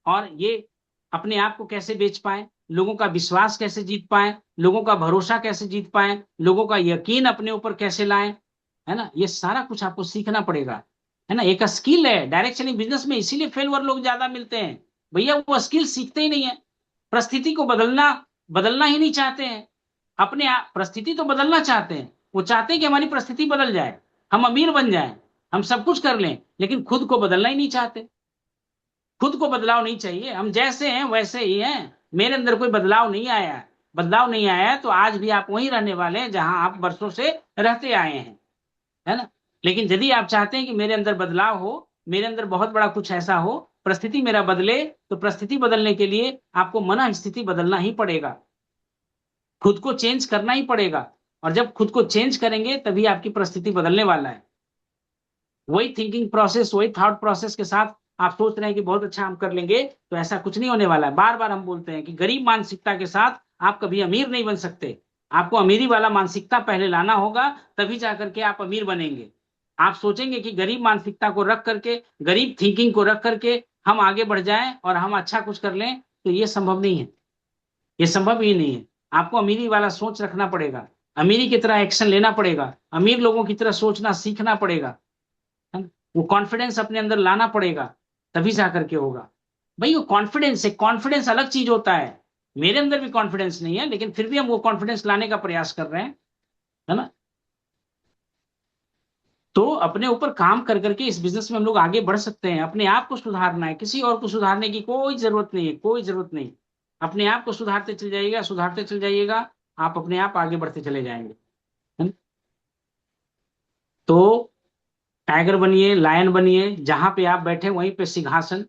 और ये अपने आप को कैसे बेच पाए, लोगों का विश्वास कैसे जीत पाए, लोगों का भरोसा कैसे जीत पाए, लोगों का यकीन अपने ऊपर कैसे लाएं, है ना। ये सारा कुछ आपको सीखना पड़ेगा, है ना। एक स्किल है डायरेक्ट सेलिंग बिजनेस में, इसीलिए फेलवर लोग ज्यादा मिलते हैं, भैया वो स्किल सीखते ही नहीं है। परिस्थिति को बदलना बदलना ही नहीं चाहते हैं, अपने आप परिस्थिति तो बदलना चाहते हैं, वो चाहते हैं कि हमारी परिस्थिति बदल जाए, हम अमीर बन जाएं, हम सब कुछ कर लें, लेकिन खुद को बदलना ही नहीं चाहते। खुद को बदलाव नहीं चाहिए, हम जैसे हैं वैसे ही हैं, मेरे अंदर कोई बदलाव नहीं आया है। बदलाव नहीं आया है तो आज भी आप वहीं रहने वाले हैं जहां आप बरसों से रहते आए हैं, है ना। लेकिन यदि आप चाहते हैं कि मेरे अंदर बदलाव हो, मेरे अंदर बहुत बड़ा कुछ ऐसा हो, परिस्थिति मेरा बदले, तो परिस्थिति बदलने के लिए आपको मन स्थिति बदलना ही पड़ेगा, खुद को चेंज करना ही पड़ेगा। और जब खुद को चेंज करेंगे तभी आपकी परिस्थिति बदलने वाला है। वही थिंकिंग प्रोसेस, वही थॉट प्रोसेस के साथ आप सोच रहे हैं कि बहुत अच्छा हम कर लेंगे, तो ऐसा कुछ नहीं होने वाला है। बार बार हम बोलते हैं कि गरीब मानसिकता के साथ आप कभी अमीर नहीं बन सकते, आपको अमीरी वाला मानसिकता पहले लाना होगा, तभी जाकर के आप अमीर बनेंगे। आप सोचेंगे कि गरीब मानसिकता को रख करके, गरीब थिंकिंग को रख करके हम आगे बढ़ जाएं और हम अच्छा कुछ कर लें, तो ये संभव नहीं है, ये संभव ही नहीं है। आपको अमीरी वाला सोच रखना पड़ेगा, अमीरी की तरह एक्शन लेना पड़ेगा, अमीर लोगों की तरह सोचना सीखना पड़ेगा, है ना? वो कॉन्फिडेंस अपने अंदर लाना पड़ेगा, तभी जा करके होगा। भाई वो कॉन्फिडेंस है, कॉन्फिडेंस अलग चीज होता है। मेरे अंदर भी कॉन्फिडेंस नहीं है, लेकिन फिर भी हम वो कॉन्फिडेंस लाने का प्रयास कर रहे हैं, है ना। तो अपने ऊपर काम कर करके इस बिजनेस में हम लोग आगे बढ़ सकते हैं। अपने आप को सुधारना है, किसी और को सुधारने की कोई जरूरत नहीं है, कोई जरूरत नहीं। अपने आप को सुधारते चल जाइएगा, सुधारते चल जाइएगा, आप अपने आप आगे बढ़ते चले जाएंगे, है ना? तो टाइगर बनिए, लायन बनिए, जहां पे आप बैठे वहीं पे सिंहासन,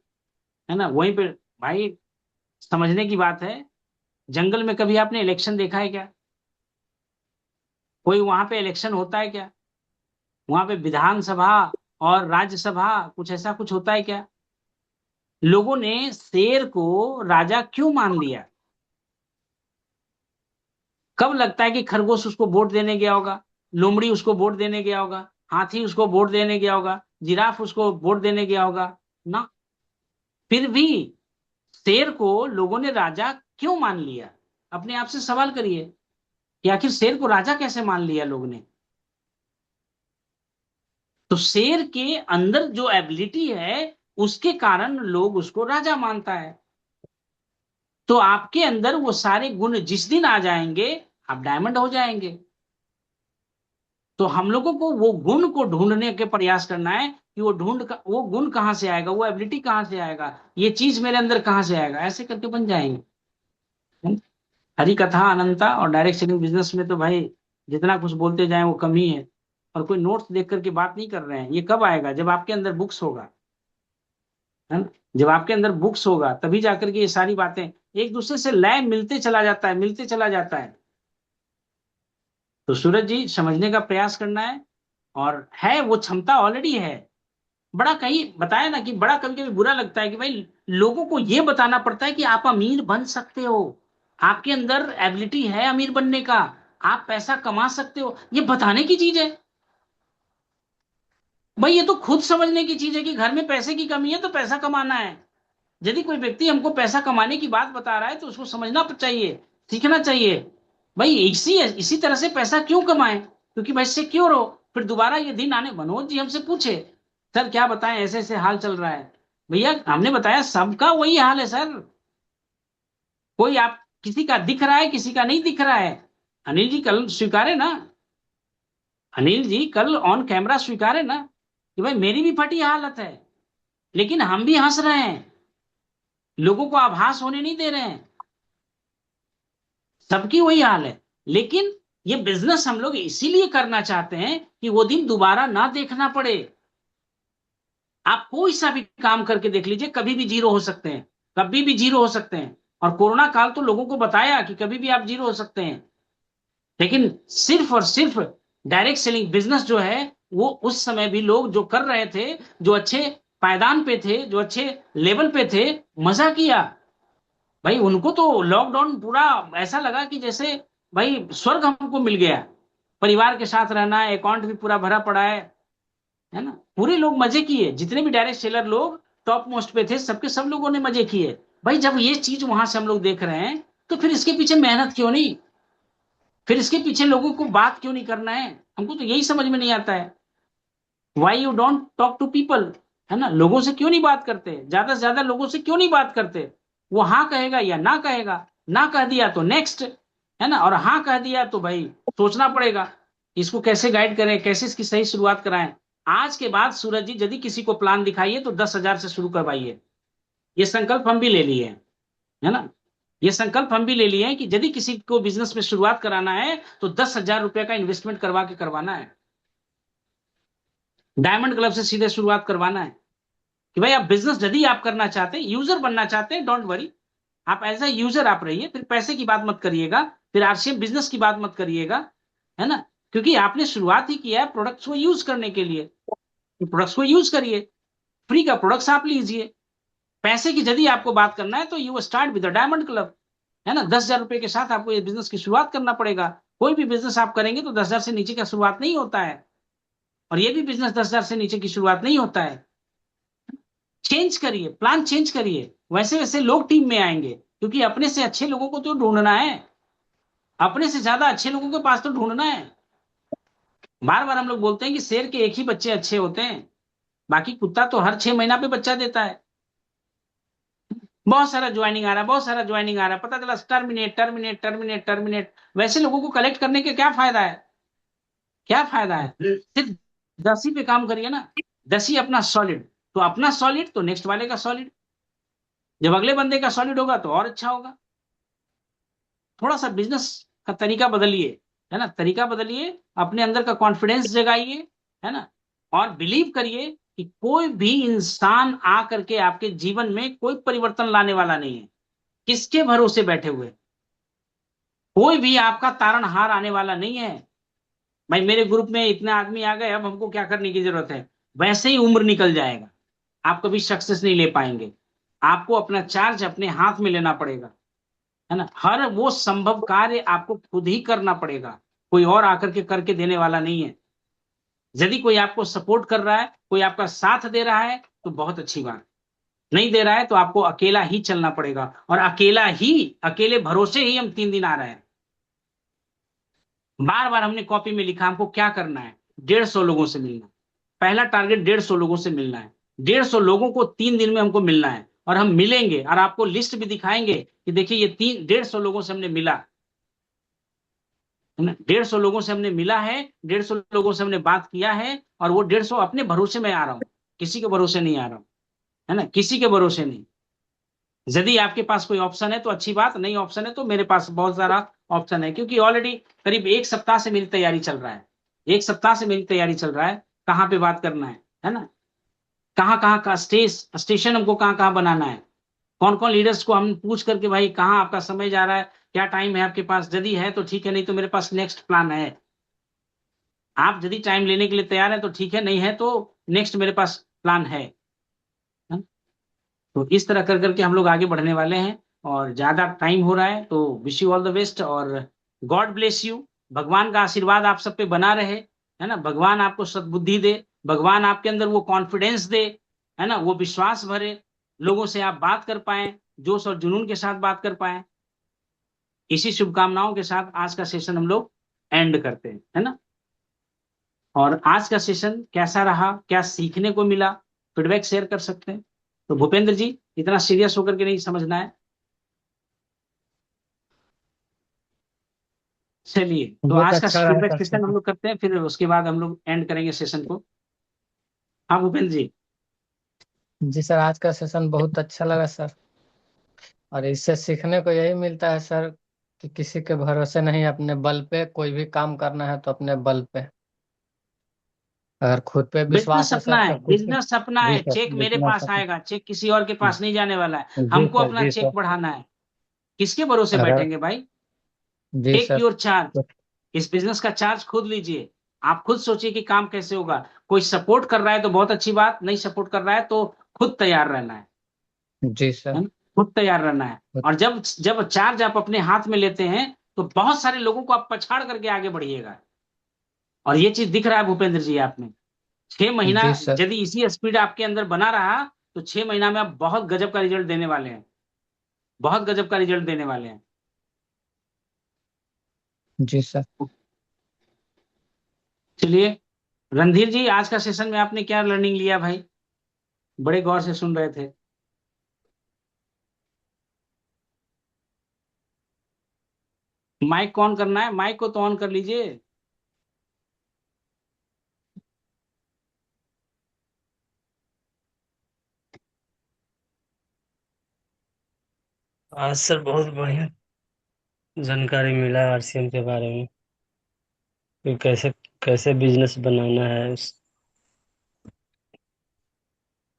है ना, वहीं पे। भाई समझने की बात है, जंगल में कभी आपने इलेक्शन देखा है क्या? कोई वहां पे इलेक्शन होता है क्या? वहां पे विधानसभा और राज्यसभा कुछ ऐसा कुछ होता है क्या? लोगों ने शेर को राजा क्यों मान लिया? कब लगता है कि खरगोश उसको वोट देने गया होगा, लोमड़ी उसको वोट देने गया होगा, हाथी उसको वोट देने गया होगा, जिराफ उसको वोट देने गया होगा ना? फिर भी शेर को लोगों ने राजा क्यों मान लिया? अपने आप से सवाल करिए कि आखिर शेर को राजा कैसे मान लिया लोग ने? तो शेर के अंदर जो एबिलिटी है उसके कारण लोग उसको राजा मानता है। तो आपके अंदर वो सारे गुण जिस दिन आ जाएंगे, आप डायमंड हो जाएंगे। तो हम लोगों को वो गुण को ढूंढने के प्रयास करना है कि वो गुण कहां से आएगा, वो एबिलिटी कहां से आएगा, ये चीज मेरे अंदर कहां से आएगा, ऐसे करके बन जाएंगे। हरी कथा अनंता, और डायरेक्ट सेलिंग बिजनेस में तो भाई जितना कुछ बोलते जाएं वो कम ही है। और कोई नोट्स देख करके बात नहीं कर रहे हैं। ये कब आएगा? जब आपके अंदर बुक्स होगा, है ना? जब आपके अंदर बुक्स होगा तभी जाकर के ये सारी बातें एक दूसरे से लय मिलते चला जाता है, मिलते चला जाता है। तो सूरज जी समझने का प्रयास करना है। और है वो क्षमता ऑलरेडी है। बड़ा कहीं बताया ना कि बड़ा कभी कभी बुरा लगता है कि भाई लोगों को ये बताना पड़ता है कि आप अमीर बन सकते हो, आपके अंदर एबिलिटी है अमीर बनने का, आप पैसा कमा सकते हो। ये बताने की चीज है भाई, ये तो खुद समझने की चीज है कि घर में पैसे की कमी है तो पैसा कमाना है। यदि कोई व्यक्ति हमको पैसा कमाने की बात बता रहा है तो उसको समझना चाहिए, सीखना चाहिए। भाई इसी इसी तरह से पैसा क्यों कमाएं, क्योंकि भाई सिक्योर हो। फिर दोबारा ये दिन आने, मनोज जी हमसे पूछे सर क्या बताएं, ऐसे ऐसे हाल चल रहा है। भैया हमने बताया सबका वही हाल है सर। कोई आप किसी का दिख रहा है, किसी का नहीं दिख रहा है। अनिल जी कल स्वीकारे ना, अनिल जी कल ऑन कैमरा स्वीकारे ना कि भाई मेरी भी फटी हालत है, लेकिन हम भी हंस रहे हैं, लोगों को आभास होने नहीं दे रहे हैं। सबकी वही हाल है। लेकिन ये बिजनेस हम लोग इसीलिए करना चाहते हैं कि वो दिन दोबारा ना देखना पड़े। आप कोई सा भी काम करके देख लीजिए, कभी भी जीरो हो सकते हैं, कभी भी जीरो हो सकते हैं। और कोरोना काल तो लोगों को बताया कि कभी भी आप जीरो हो सकते हैं। लेकिन सिर्फ और सिर्फ डायरेक्ट सेलिंग बिजनेस जो है वो उस समय भी लोग जो कर रहे थे, जो अच्छे पायदान पे थे, जो अच्छे लेवल पे थे, मजा किया। भाई उनको तो लॉकडाउन पूरा ऐसा लगा कि जैसे भाई स्वर्ग हमको मिल गया। परिवार के साथ रहना है, अकाउंट भी पूरा भरा पड़ा है ना? पूरे लोग मजे किए, जितने भी डायरेक्ट सेलर लोग टॉप मोस्ट पे थे, सबके सब लोगों ने मजे किए। भाई जब ये चीज वहां से हम लोग देख रहे हैं तो फिर इसके पीछे मेहनत क्यों नहीं? फिर इसके पीछे लोगों को बात क्यों नहीं करना है? हमको तो यही समझ में नहीं आता है। Why you don't talk to people, है ना? लोगों से क्यों नहीं बात करते? ज्यादा से ज्यादा लोगों से क्यों नहीं बात करते? वो हाँ कहेगा या ना कहेगा, ना कह दिया तो नेक्स्ट, है ना? और हाँ कह दिया तो भाई सोचना पड़ेगा इसको कैसे गाइड करें, कैसे इसकी सही शुरुआत कराएं। आज के बाद सूरज जी यदि किसी को प्लान दिखाइए तो 10,000 से शुरू करवाइए। ये संकल्प हम भी ले लिए हैं, है ना? ये संकल्प हम भी ले लिए हैं कि यदि किसी को बिजनेस में शुरुआत कराना है तो 10,000 रुपए का इन्वेस्टमेंट करवा के करवाना है। डायमंड क्लब से सीधे शुरुआत करवाना है कि भाई आप बिजनेस यदि आप करना चाहते हैं, यूजर बनना चाहते हैं, डोंट वरी, आप एज ए यूजर आप रहिए। फिर पैसे की बात मत करिएगा, फिर आरसीएम बिजनेस की बात मत करिएगा, है ना? क्योंकि आपने शुरुआत ही किया है प्रोडक्ट्स को यूज करने के लिए, तो प्रोडक्ट्स को यूज करिए। फ्री का प्रोडक्ट्स आप लीजिए। पैसे की यदि आपको बात करना है तो you start with diamond club, है ना? 10,000 रुपए के साथ आपको ये बिजनेस की शुरुआत करना पड़ेगा। कोई भी बिजनेस आप करेंगे तो 10,000 से नीचे का शुरुआत नहीं होता है, और ये भी बिजनेस 10,000 से नीचे की शुरुआत नहीं होता है। चेंज करिए, प्लान चेंज करिए, वैसे वैसे लोग टीम में आएंगे। क्योंकि अपने से अच्छे लोगों को तो ढूंढना है, अपने से ज्यादा अच्छे लोगों के पास तो ढूंढना है। बार बार हम लोग बोलते हैं कि शेर के एक ही बच्चे अच्छे होते हैं, बाकी कुत्ता तो हर 6 महीना पे बच्चा देता है। बहुत सारा ज्वाइनिंग आ रहा है, बहुत सारा ज्वाइनिंग आ रहा है, पता चला टर्मिनेट टर्मिनेट टर्मिनेट टर्मिनेट। वैसे लोगों को कलेक्ट करने के क्या फायदा है? क्या फायदा है? सिर्फ 10 ही पे काम करिए ना, 10 ही अपना सॉलिड, तो अपना सॉलिड तो नेक्स्ट वाले का सॉलिड, जब अगले बंदे का सॉलिड होगा तो और अच्छा होगा। थोड़ा सा बिजनेस का तरीका बदलिए, है ना, तरीका बदलिए, अपने अंदर का कॉन्फिडेंस जगाइए, है ना, और बिलीव करिए कि कोई भी इंसान आ करके आपके जीवन में कोई परिवर्तन लाने वाला नहीं है। किसके भरोसे बैठे हुए? कोई भी आपका तारणहार आने वाला नहीं है। भाई मेरे ग्रुप में इतने आदमी आ गए, अब हमको क्या करने की जरूरत है? वैसे ही उम्र निकल जाएगा, आप कभी सक्सेस नहीं ले पाएंगे। आपको अपना चार्ज अपने हाथ में लेना पड़ेगा, है ना, हर वो संभव कार्य आपको खुद ही करना पड़ेगा, कोई और आकर के करके देने वाला नहीं है। यदि कोई आपको सपोर्ट कर रहा है, कोई आपका साथ दे रहा है तो बहुत अच्छी बात, नहीं दे रहा है तो आपको अकेला ही चलना पड़ेगा, और अकेला ही, अकेले भरोसे ही हम 3 दिन आ रहे हैं। बार बार हमने कॉपी में लिखा, हमको क्या करना है? 150 लोगों से मिलना है। पहला टारगेट 150 लोगों से मिलना है। 150 लोगों को 3 दिन में हमको मिलना है, और हम मिलेंगे और आपको लिस्ट भी दिखाएंगे कि देखिए ये 150 लोगों से हमने मिला, है ना, 150 लोगों से हमने मिला है, 150 लोगों से हमने बात किया है, और वो 150 अपने भरोसे में आ रहा हूं, किसी के भरोसे नहीं आ रहा हूं, है ना, किसी के भरोसे नहीं। यदि आपके पास कोई ऑप्शन है तो अच्छी बात, नहीं ऑप्शन है तो मेरे पास बहुत सारा ऑप्शन है, क्योंकि ऑलरेडी करीब 1 सप्ताह से मेरी तैयारी चल रहा है। 1 सप्ताह से मेरी तैयारी चल रहा है, कहाँ पे बात करना है ना, कहाँ कहाँ का स्टेशन हमको कहाँ कहाँ बनाना है, कौन कौन लीडर्स को हम पूछ करके, भाई कहाँ आपका समय जा रहा है, क्या टाइम है आपके पास, यदि है तो ठीक है, नहीं तो मेरे पास नेक्स्ट प्लान है। आप यदि टाइम लेने के लिए तैयार है तो ठीक है, नहीं है तो नेक्स्ट मेरे पास प्लान है। तो इस तरह कर करके हम लोग आगे बढ़ने वाले हैं, और ज्यादा टाइम हो रहा है तो wish you all the best, और गॉड ब्लेस यू। भगवान का आशीर्वाद आप सब पे बना रहे, है ना, भगवान आपको सद्बुद्धि दे, भगवान आपके अंदर वो कॉन्फिडेंस दे, है ना, वो विश्वास भरे, लोगों से आप बात कर पाए, जोश और जुनून के साथ बात कर पाए। इसी शुभकामनाओं के साथ आज का सेशन हम लोग एंड करते हैं, है ना। और आज का सेशन कैसा रहा, क्या सीखने को मिला, फीडबैक शेयर कर सकते हैं। तो भूपेंद्र जी, इतना सीरियस होकर के नहीं समझना है। चलिए, तो बहुत आज का अच्छा रहा फीडबैक सर सेशन हम सेशन। लोग करते हैं, फिर उसके बाद हम लोग एंड करेंगे सेशन को। हाँ भूपेंद्र जी। जी सर, आज का सेशन बहुत अच्छा लगा सर। और इससे सीखने को यही मिलता है सर कि किसी के भरोसे नहीं, अपने बल पे कोई भी काम करना है तो अपने बल पे, अगर खुद पे विश्वास बिजनेस है अपना सर है, तो खुद पे। बिजनेस अपना जी है, सर, चेक मेरे जितना पास सर। आएगा, चेक किसी और के पास नहीं जाने वाला है। जी हमको सर, अपना जी चेक सर। बढ़ाना है। किसके भरोसे अगर बैठेंगे भाई? जी टेक सर। Your charge. इस बिजनेस का चार्ज खुद लीजिए। आप खुद सोचिए कि काम कैसे होगा। कोई सपोर्ट कर रहा है तो बहुत अच्छी बात, नहीं सपोर्ट कर रहा है तो खुद तैयार रहना जी सर। है ना? खुद तैयार रहना है। और जब जब चार्ज आप अपने हाथ में लेते हैं तो बहुत सारे लोगों को आप पछाड़ करके आगे बढ़िएगा। और ये चीज दिख रहा है भूपेंद्र जी आप में। 6 महीना जी सर। यदि इसी स्पीड आपके अंदर बना रहा तो 6 महीना में आप बहुत गजब का रिजल्ट देने वाले हैं, बहुत गजब का रिजल्ट देने वाले हैं। जी सर। चलिए, रणधीर जी, आज का सेशन में आपने क्या लर्निंग लिया भाई? बड़े गौर से सुन रहे थे। माइक कौन करना है? माइक को तो ऑन कर लीजिए। आज सर बहुत बढ़िया जानकारी मिला आरसीएम के बारे में कि कैसे कैसे बिजनेस बनाना है।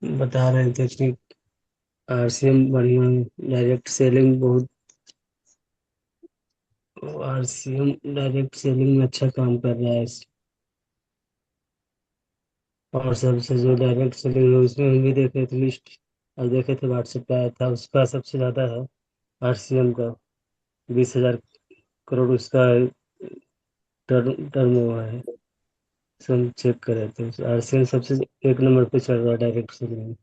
बता रहे थे कि आरसीएम बढ़िया है, डायरेक्ट सेलिंग बहुत, आरसीएम डायरेक्ट सेलिंग में अच्छा काम कर रहा है। और सबसे जो डायरेक्ट सेलिंग है उसमें हम भी देखे थे लिस्ट, और देखे थे व्हाट्सएप पे आया था, उसका सबसे ज़्यादा है आरसीएम का। 20,000 करोड़ उसका टर्न हुआ है। सब चेक करे थे, आरसीएम सबसे 1 नंबर पे चल रहा है डायरेक्ट सेलिंग में।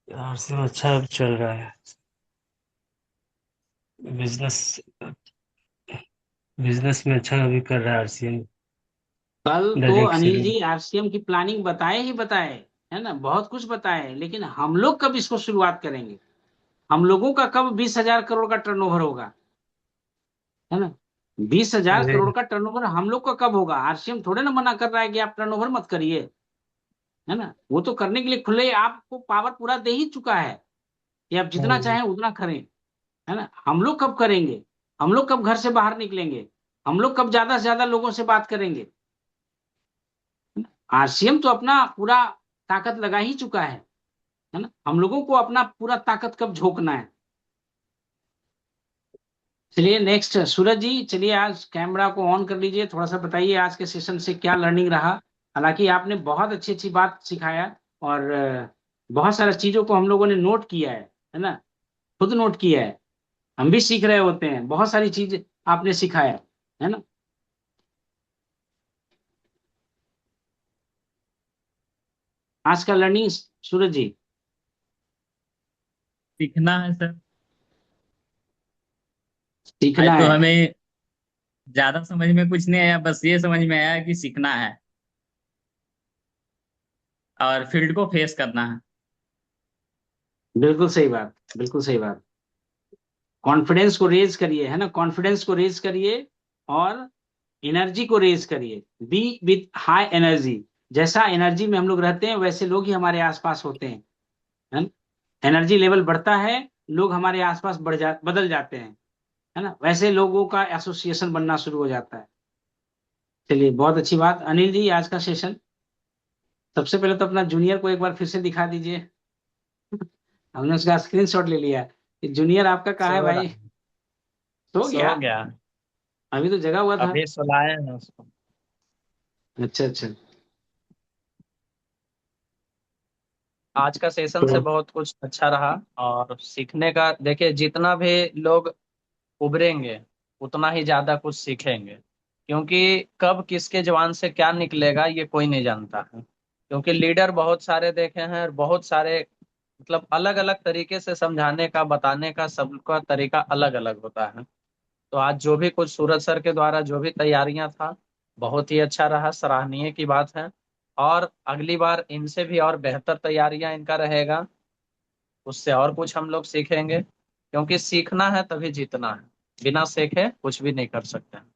आरसीएम अच्छा चल रहा है। बिजनेस बिजनेस में अच्छा अभी कर रहा है आरसीएम कल तो डायरेक्ट अनिल सेलिंग। जी आरसीएम की प्लानिंग बताए ही बताए, है ना, बहुत कुछ बताए, लेकिन हम लोग कब इसको शुरुआत करेंगे? हम लोगों का कब 20,000 करोड़ का टर्नओवर होगा, है ना? 20,000 करोड़ जी का टर्नओवर हम लोग का कब होगा? आरसीएम थोड़े ना मना कर रहा है कि आप टर्नओवर मत करिए, है ना? वो तो करने के लिए खुले आपको पावर पूरा दे ही चुका है कि आप हाँ जितना जी। चाहें उतना करें, है ना? हम लोग कब करेंगे? हम लोग कब घर से बाहर निकलेंगे? हम लोग कब ज्यादा से ज्यादा लोगों से बात करेंगे? आरसीएम तो अपना पूरा ताकत लगा ही चुका है ना? हम लोगों को अपना पूरा ताकत कब झोंकना है? चलिए नेक्स्ट सूरज जी, चलिए आज कैमरा को ऑन कर लीजिए, थोड़ा सा बताइए आज के सेशन से क्या लर्निंग रहा। हालांकि आपने बहुत अच्छी अच्छी बात सिखाया, और बहुत सारी चीजों को हम लोगों ने नोट किया है ना? खुद नोट किया है, हम भी सीख रहे होते हैं, बहुत सारी चीज आपने सिखाया है ना? आज का लर्निंग सूरज जी। सीखना है सर। सीखना आज तो है। हमें ज्यादा समझ में कुछ नहीं आया, बस ये समझ में आया कि सीखना है और फील्ड को फेस करना है। बिल्कुल सही बात, बिल्कुल सही बात। कॉन्फिडेंस को रेज करिए, है ना? कॉन्फिडेंस को रेज करिए, और एनर्जी को रेज करिए। B with high energy. जैसा एनर्जी में हम लोग रहते हैं वैसे लोग ही हमारे आसपास होते हैं, है ना? एनर्जी लेवल बढ़ता है, लोग हमारे आसपास बदल जाते हैं, है ना? वैसे लोगों का एसोसिएशन बनना शुरू हो जाता है। चलिए बहुत अच्छी बात। अनिल जी, आज का सेशन, सबसे पहले तो अपना जूनियर को एक बार फिर से दिखा दीजिए। हमने उसका स्क्रीनशॉट ले लिया है। कि जूनियर आपका कहाँ है सो भाई? रहा सो गया? सो गया। अभी तो जगा हुआ था। अभी सुलाए हैं उसको। अच्छा अच्छा। आज का सेशन से बहुत कुछ अच्छा रहा, और सीखने का देखिए, जितना भी लोग उभरेंगे उतना ही ज्यादा कुछ सीखेंगे, क्योंकि कब किसके जवान से क्या निकलेगा ये कोई नहीं जानता है। क्योंकि लीडर बहुत सारे देखे हैं, और बहुत सारे मतलब अलग अलग तरीके से समझाने का, बताने का, सबका तरीका अलग अलग होता है। तो आज जो भी कुछ सूरज सर के द्वारा जो भी तैयारियां था, बहुत ही अच्छा रहा, सराहनीय की बात है। और अगली बार इनसे भी और बेहतर तैयारियां इनका रहेगा, उससे और कुछ हम लोग सीखेंगे, क्योंकि सीखना है तभी जीतना है, बिना सीखे कुछ भी नहीं कर सकते हैं।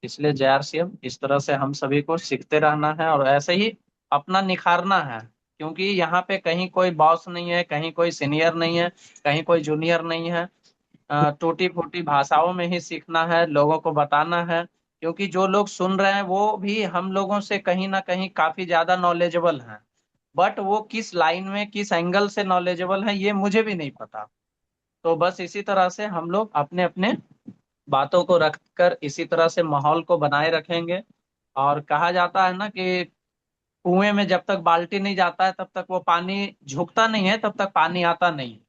इसलिए जेआरसीएम इस तरह से हम सभी को सीखते रहना है, और ऐसे ही अपना निखारना है। क्योंकि यहाँ पे कहीं कोई बॉस नहीं है, कहीं कोई सीनियर नहीं है, कहीं कोई जूनियर नहीं है। टूटी फूटी भाषाओं में ही सीखना है, लोगों को बताना है। क्योंकि जो लोग सुन रहे हैं वो भी हम लोगों से कहीं ना कहीं काफी ज्यादा नॉलेजेबल हैं, बट वो किस लाइन में किस एंगल से नॉलेजेबल है ये मुझे भी नहीं पता। तो बस इसी तरह से हम लोग अपने अपने बातों को रखकर इसी तरह से माहौल को बनाए रखेंगे। और कहा जाता है ना कि कुएं में जब तक बाल्टी नहीं जाता है तब तक वो पानी झुकता नहीं है, तब तक पानी आता नहीं है।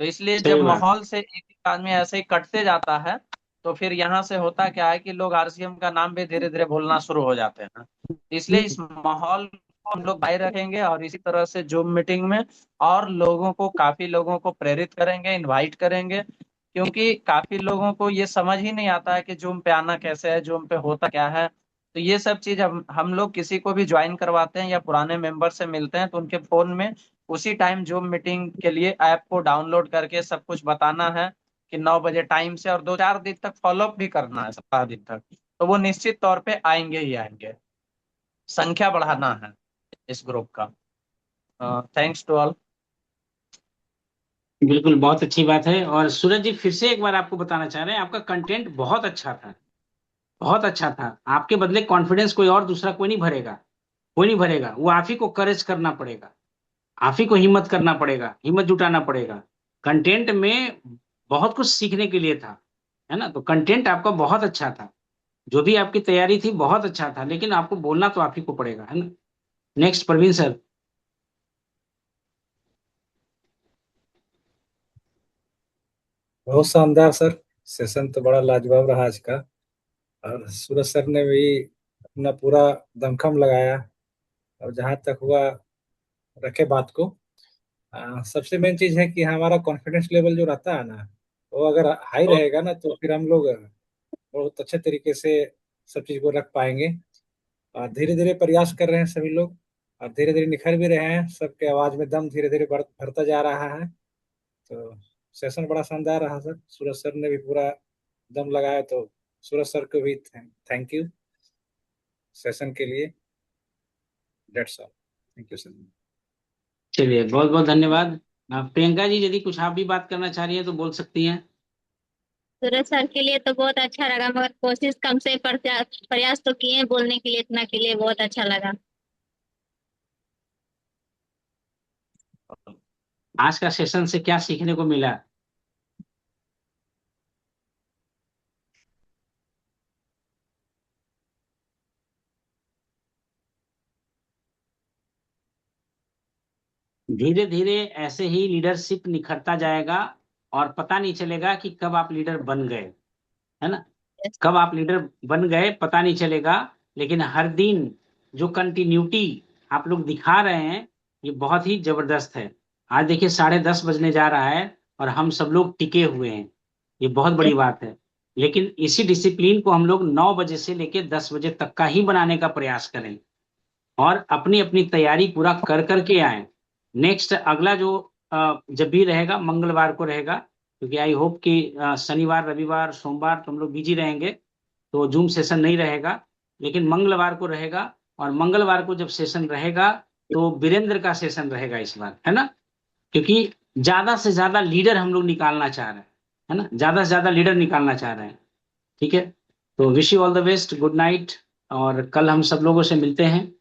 तो इसलिए जब सही बात। माहौल से एक एक आदमी ऐसे ही कटते जाता है, तो फिर यहाँ से होता क्या है कि लोग आरसीएम का नाम भी धीरे धीरे बोलना शुरू हो जाते हैं। इसलिए इस माहौल को हम लोग बनाए रखेंगे, और इसी तरह से जूम मीटिंग में और लोगों को, काफी लोगों को प्रेरित करेंगे, इनवाइट करेंगे। क्योंकि काफी लोगों को ये समझ ही नहीं आता है कि जूम पे आना कैसे है, जूम पे होता क्या है। तो ये सब चीज हम लोग किसी को भी ज्वाइन करवाते हैं या पुराने मेंबर से मिलते हैं, तो उनके फोन में उसी टाइम जूम मीटिंग के लिए ऐप को डाउनलोड करके सब कुछ बताना है कि 9 बजे टाइम से, और 2-4 दिन तक फॉलोअप भी करना है, सप्ताह दिन तक। तो वो निश्चित तौर पे आएंगे ही आएंगे। संख्या बढ़ाना है इस ग्रुप का। Thanks to all. बिल्कुल बहुत अच्छी बात है। और सूरज जी, फिर से एक बार आपको बताना चाह रहे हैं, आपका कंटेंट बहुत अच्छा था, बहुत अच्छा था। आपके बदले कॉन्फिडेंस कोई और दूसरा कोई नहीं भरेगा, कोई नहीं भरेगा। वो आप ही को करेज करना पड़ेगा, आप ही को हिम्मत करना पड़ेगा, हिम्मत जुटाना पड़ेगा। कंटेंट में बहुत कुछ सीखने के लिए था, है ना? तो कंटेंट आपका बहुत अच्छा था, जो भी आपकी तैयारी थी बहुत अच्छा था, लेकिन आपको बोलना तो आप ही को पड़ेगा, है ना? Next Praveen sir. बहुत शानदार सर। सेशन तो बड़ा लाजवाब रहा आज का। और सूरज सर ने भी अपना पूरा दमखम लगाया, और जहाँ तक हुआ रखे बात को। सबसे मेन चीज है कि हमारा कॉन्फिडेंस लेवल जो रहता है ना, वो अगर हाई रहेगा ना तो फिर हम लोग बहुत अच्छे तरीके से सब चीज को रख पाएंगे। और धीरे धीरे प्रयास कर रहे हैं सभी लोग, और धीरे धीरे निखर भी रहे हैं, सबके आवाज में दम धीरे धीरे भरता जा रहा है। तो सेशन बड़ा शानदार रहा सर, सूरज सर ने भी पूरा दम लगाया। तो सूरज सर को भी थैंक यू सेशन के लिए। That's all, thank you sir. चलिए, बहुत बहुत धन्यवाद। प्रियंका जी, यदि कुछ आप भी बात करना चाह रही हैं तो बोल सकती हैं। सूरज सर के लिए तो बहुत अच्छा लगा, मगर कोशिश कम से प्रयास तो किए हैं बोलने के लिए, इतना के लिए बहुत अच्छा लगा। आज का सेशन से क्या सीखने को मिला? धीरे धीरे ऐसे ही लीडरशिप निखरता जाएगा और पता नहीं चलेगा कि कब आप लीडर बन गए, है ना। कब आप लीडर बन गए पता नहीं चलेगा, लेकिन हर दिन जो कंटिन्यूटी आप लोग दिखा रहे हैं ये बहुत ही जबरदस्त है। आज देखिए 10:30 बजने जा रहा है और हम सब लोग टिके हुए हैं, ये बहुत बड़ी बात है। लेकिन इसी डिसिप्लिन को हम लोग 9 बजे से लेकर 10 बजे तक का ही बनाने का प्रयास करें और अपनी अपनी तैयारी पूरा कर करके आए। नेक्स्ट अगला जो जब भी रहेगा मंगलवार को रहेगा, क्योंकि आई होप कि शनिवार रविवार सोमवार तुम लोग बिजी रहेंगे तो जूम सेशन नहीं रहेगा, लेकिन मंगलवार को रहेगा। और मंगलवार को जब सेशन रहेगा तो वीरेंद्र का सेशन रहेगा इस बार, है ना, क्योंकि ज्यादा से ज्यादा लीडर हम लोग निकालना चाह रहे हैं, है ना, ज्यादा से ज्यादा लीडर निकालना चाह रहे हैं। ठीक है, तो wish you all the best, good night, और कल हम सब लोगों से मिलते हैं।